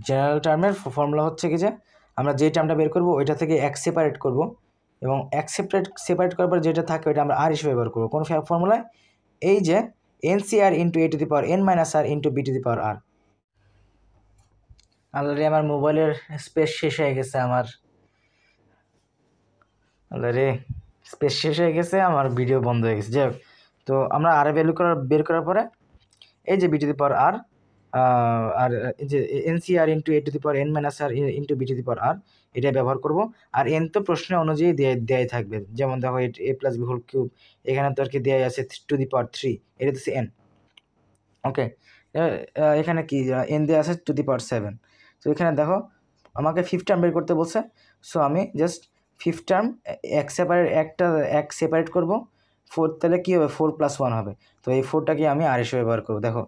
S1: জেনারেল টার্মের ফর্মুলা হচ্ছে কি যে আমরা যে টার্মটা বের করবো ওইটা থেকে এক সেপারেট করবো, এবং এক সেপারেট করার পর যেটা থাকে ওইটা আমরা আর হিসেবে ব্যবহার করবো। কোন ফর্মুলায়, এই যে NCR into a to the power n minus r into B to the power r। Already আমার মোবাইলের স্পেস শেষ হয়ে গেছে, অলরেডি স্পেস শেষ হয়ে গেছে, আমার ভিডিও বন্ধ হয়ে গেছে। যাই হোক, তো আমরা আর বের করার পরে এই যে b to the power r আর এই যে NCR into a to the power n minus r into B to the power r, এটা ব্যবহার করব। আর n তো প্রশ্ন অনুযায়ী দেয়াই থাকবে, যেমন দেখো a plus B whole cube, এখানে তো আর কি দেয়াই আছে টু দি পাওয়ার 3, এটা হচ্ছে n। ওকে, এখানে কি n দেওয়া আছে টু দি পাওয়ার 7। তো এখানে দেখো আমাকে 5th টার্ম বের করতে বলছে, সো আমি জাস্ট 5th টার্ম এক সেপারেট করবো। 4 তাহলে কী হবে, 4 প্লাস 1 হবে। তো এই 4টাকে আমি আর হিসেবে ব্যবহার করবো। দেখো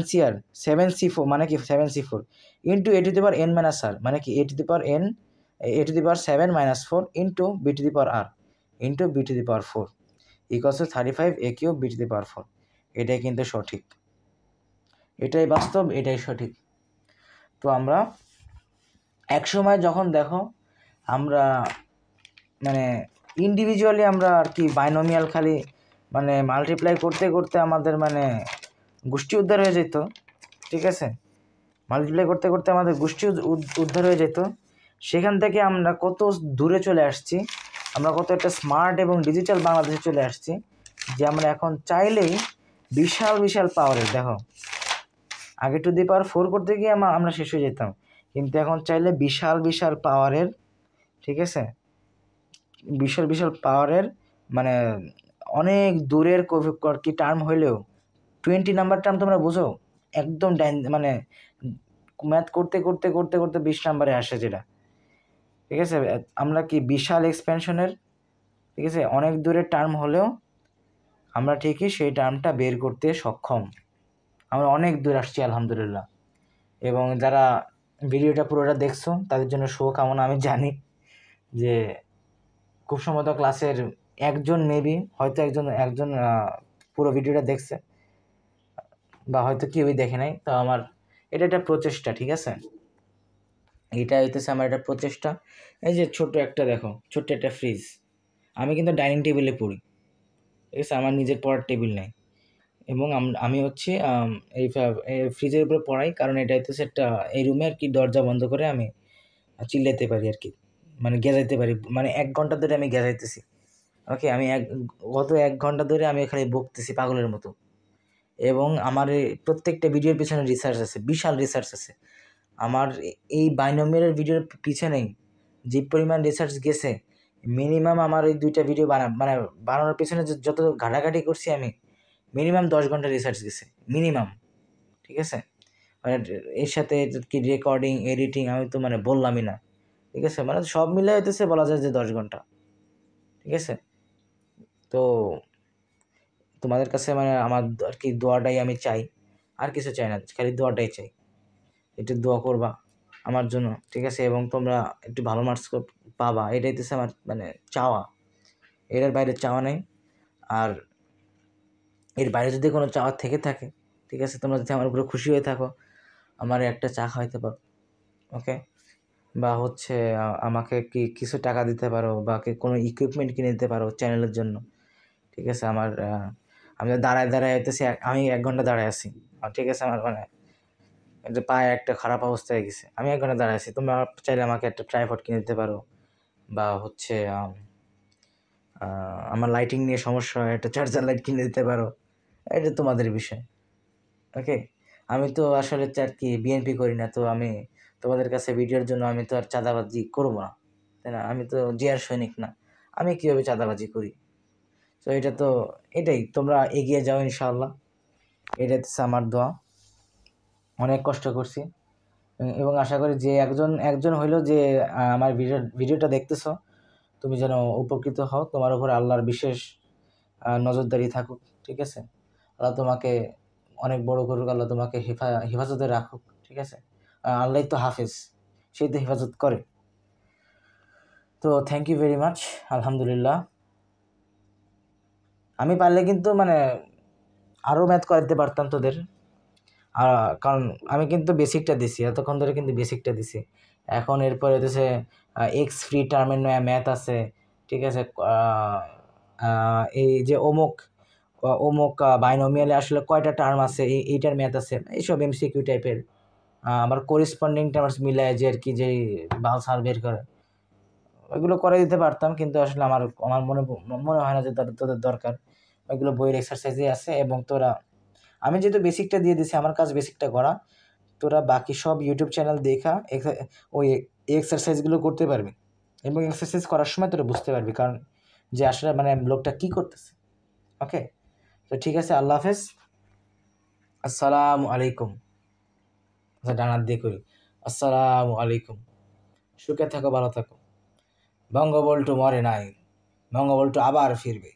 S1: NCR 7c4 মানে কি 7c4 into a to the power n minus r মানে কি a to the power 7 minus 4 into B to the power r into B to the power 4 equals to 35 a cube B to the power 4। এটাই কিন্তু সঠিক, এটাই বাস্তব, এটাই সঠিক। তো আমরা এক সময় যখন দেখো আমরা মানে ইন্ডিভিজুয়ালি আমরা আর কি বাইনোমিয়াল খালি মানে মাল্টিপ্লাই করতে করতে আমাদের মানে গোষ্ঠী উদ্ধার হয়ে যেত, ঠিক আছে। মাল্টিপ্লাই করতে করতে আমাদের গোষ্ঠী উদ্ধার হয়ে যেত। সেখান থেকে আমরা কত দূরে চলে আসছি, আমরা কত একটা স্মার্ট এবং ডিজিটাল বাংলাদেশে চলে আসছি, যে আমরা এখন চাইলেই বিশাল বিশাল পাওয়ারের, দেখো আগে টু দি পাওয়ার 4 করতে গিয়ে আমরা শেষ হয়ে যেতাম, কিন্তু এখন চাইলে বিশাল বিশাল পাওয়ারের, ঠিক আছে, বিশাল বিশাল পাওয়ারের মানে অনেক দূরের কি টার্ম হইলেও 20 নাম্বার টার্ম তোমরা বুঝো, একদম মানে ম্যাথ করতে করতে করতে করতে 20 নাম্বারে আসে যেটা, ঠিক আছে। আমরা কি বিশাল এক্সপেনশনের, ঠিক আছে, অনেক দূরের টার্ম হলেও আমরা ঠিকই সেই টার্মটা বের করতে সক্ষম। আমরা অনেক দূর আসছি আলহামদুলিল্লাহ। এবং যারা ভিডিওটা পুরোটা দেখছো তাদের জন্য শুভকামনা। আমি জানি যে খুব সম্ভবত ক্লাসের একজন মেবি হয়তো একজন পুরো ভিডিওটা দেখছে, বা হয়তো কেউই দেখে নাই। তো আমার এটা একটা প্রচেষ্টা, ঠিক আছে, এটা হইতেছে আমার একটা প্রচেষ্টা। এই যে ছোট্ট একটা ফ্রিজ, আমি কিন্তু ডাইনিং টেবিলে পড়ি, ঠিক আছে, আমার নিজের পড়ার টেবিল নেই। এবং আমি হচ্ছে এই ফ্রিজের উপরে পড়াই, কারণ এটা হইতেছে একটা এই রুমে আর কি দরজা বন্ধ করে আমি চিল্লাতে পারি আর কি, মানে গেজাইতে পারি, মানে 1 ঘন্টা ধরে আমি গেজাইতেছি। ওকে, আমি গত 1 ঘন্টা ধরে আমি এখানে বকতেছি পাগলের মতো। এবং আমার প্রত্যেকটা ভিডিওর পিছনে রিসার্চ আছে, বিশাল রিসার্চ আছে। আমার এই বাইনোমিয়ালের ভিডিওর পিছনেই যে পরিমাণ রিসার্চ গেছে, মিনিমাম আমার ওই 2টা ভিডিও মানে বানানোর পেছনে যত ঘাটাঘাটি করছি আমি, মিনিমাম 10 ঘন্টা রিসার্চ গেছে মিনিমাম, ঠিক আছে? মানে এর সাথে কি রেকর্ডিং, এডিটিং আমি তো মানে বললামই না, ঠিক আছে? মানে সব মিলে হইতেছে বলা যায় যে 10 ঘন্টা, ঠিক আছে? তো তোমাদের কাছে মানে আমার আর কি দোয়াটাই আমি চাই, আর কিছু চাই না, খালি দোয়াটাই চাই। একটু দোয়া করবা আমার জন্য, ঠিক আছে? এবং তোমরা একটু ভালো মার্কস পাবা, এটাই হচ্ছে আমার মানে চাওয়া, এর বাইরে চাওয়া নেই। আর এর বাইরে যদি কোনো চাওয়া থেকে থাকে, ঠিক আছে, তোমরা যদি আমার উপরে খুশি হয়ে থাকো, আমার একটা চা খাওয়াইতে পারো, ওকে? বা হচ্ছে আমাকে কিছু টাকা দিতে পারো, বা কোনো ইকুইপমেন্ট কিনে দিতে পারো চ্যানেলের জন্য, ঠিক আছে? আমি দাঁড়ায় দাঁড়ায় হইতেছি, আমি 1 ঘন্টা দাঁড়ায় আছি, আর ঠিক আছে, আমার মানে যে পায়ে একটা খারাপ অবস্থা হয়ে গেছে, আমি 1 ঘন্টা দাঁড়ায় আছি, তোমরা চাইলে আমাকে একটা ট্রাইপড কিনে দিতে পারো, বা হচ্ছে আমার লাইটিং নিয়ে সমস্যা হয়, একটা চার্জার লাইট কিনে দিতে পারো, এটা তোমাদের বিষয়, ওকে? আমি তো আসলে আর কি বিএনপি করি না, তো আমি তোমাদের কাছে ভিডিওর জন্য আমি তো আর চাঁদাবাজি করবো না, তাই না? আমি তো জিয়ার সৈনিক না, আমি কীভাবে চাঁদাবাজি করি? তো এটা তো এটাই, তোমরা এগিয়ে যাও ইনশাআল্লাহ, এটা হচ্ছে আমার দোয়া। অনেক কষ্ট করছি, এবং আশা করি যে একজন হইলো যে আমার ভিডিওটা দেখতেছো, তুমি যেন উপকৃত হও, তোমার উপর আল্লাহর বিশেষ নজরদারি থাকুক, ঠিক আছে? আল্লাহ তোমাকে অনেক বড় করুক, আল্লাহ তোমাকে হেফাজতে রাখুক, ঠিক আছে? আল্লাহ তো হাফেজ, সেই তো হেফাজত করে। তো থ্যাংক ইউ ভেরি মাচ, আলহামদুলিল্লাহ। আমি পারলে কিন্তু মানে আরও ম্যাথ করাতে পারতাম তোদের, কারণ আমি কিন্তু বেসিকটা দিছি, এতক্ষণ ধরে কিন্তু বেসিকটা দিছি। এখন এরপরে হচ্ছে এক্স ফ্রি টার্মের ম্যাথ আছে, ঠিক আছে? এই যে অমুক বাইনোমিয়ালে আসলে কয়টা টার্ম আছে, এইটার ম্যাথ আছে, এইসব এমসিকিউ টাইপের। আবার করিসপন্ডিং টার্মস মিলায় যে আর কি, যে বালসার বের করে, ওইগুলো করে দিতে পারতাম, কিন্তু আসলে আমার মনে হয় না যে তোদের দরকার। ওইগুলো বইয়ের এক্সারসাইজে আছে, এবং আমি যেহেতু বেসিকটা দিয়ে দিছি, আমার কাজ বেসিকটা করা, তোরা বাকি সব ইউটিউব চ্যানেল দেখা ওই এক্সারসাইজগুলো করতে পারবি, এবং এক্সারসাইজ করার সময় তোরা বুঝতে পারবি কারণ যে আসলে মানে লোকটা কী করতেছে, ওকে? তো ঠিক আছে, আল্লাহ হাফেজ, আসসালামু আলাইকুম। আচ্ছা, ডানার দিয়ে করি, আসসালামু আলাইকুম। সুখে থাকো, ভালো থাকো। বঙ্গবল্টু মরে নাই, বঙ্গবল্টু আবার ফিরবে।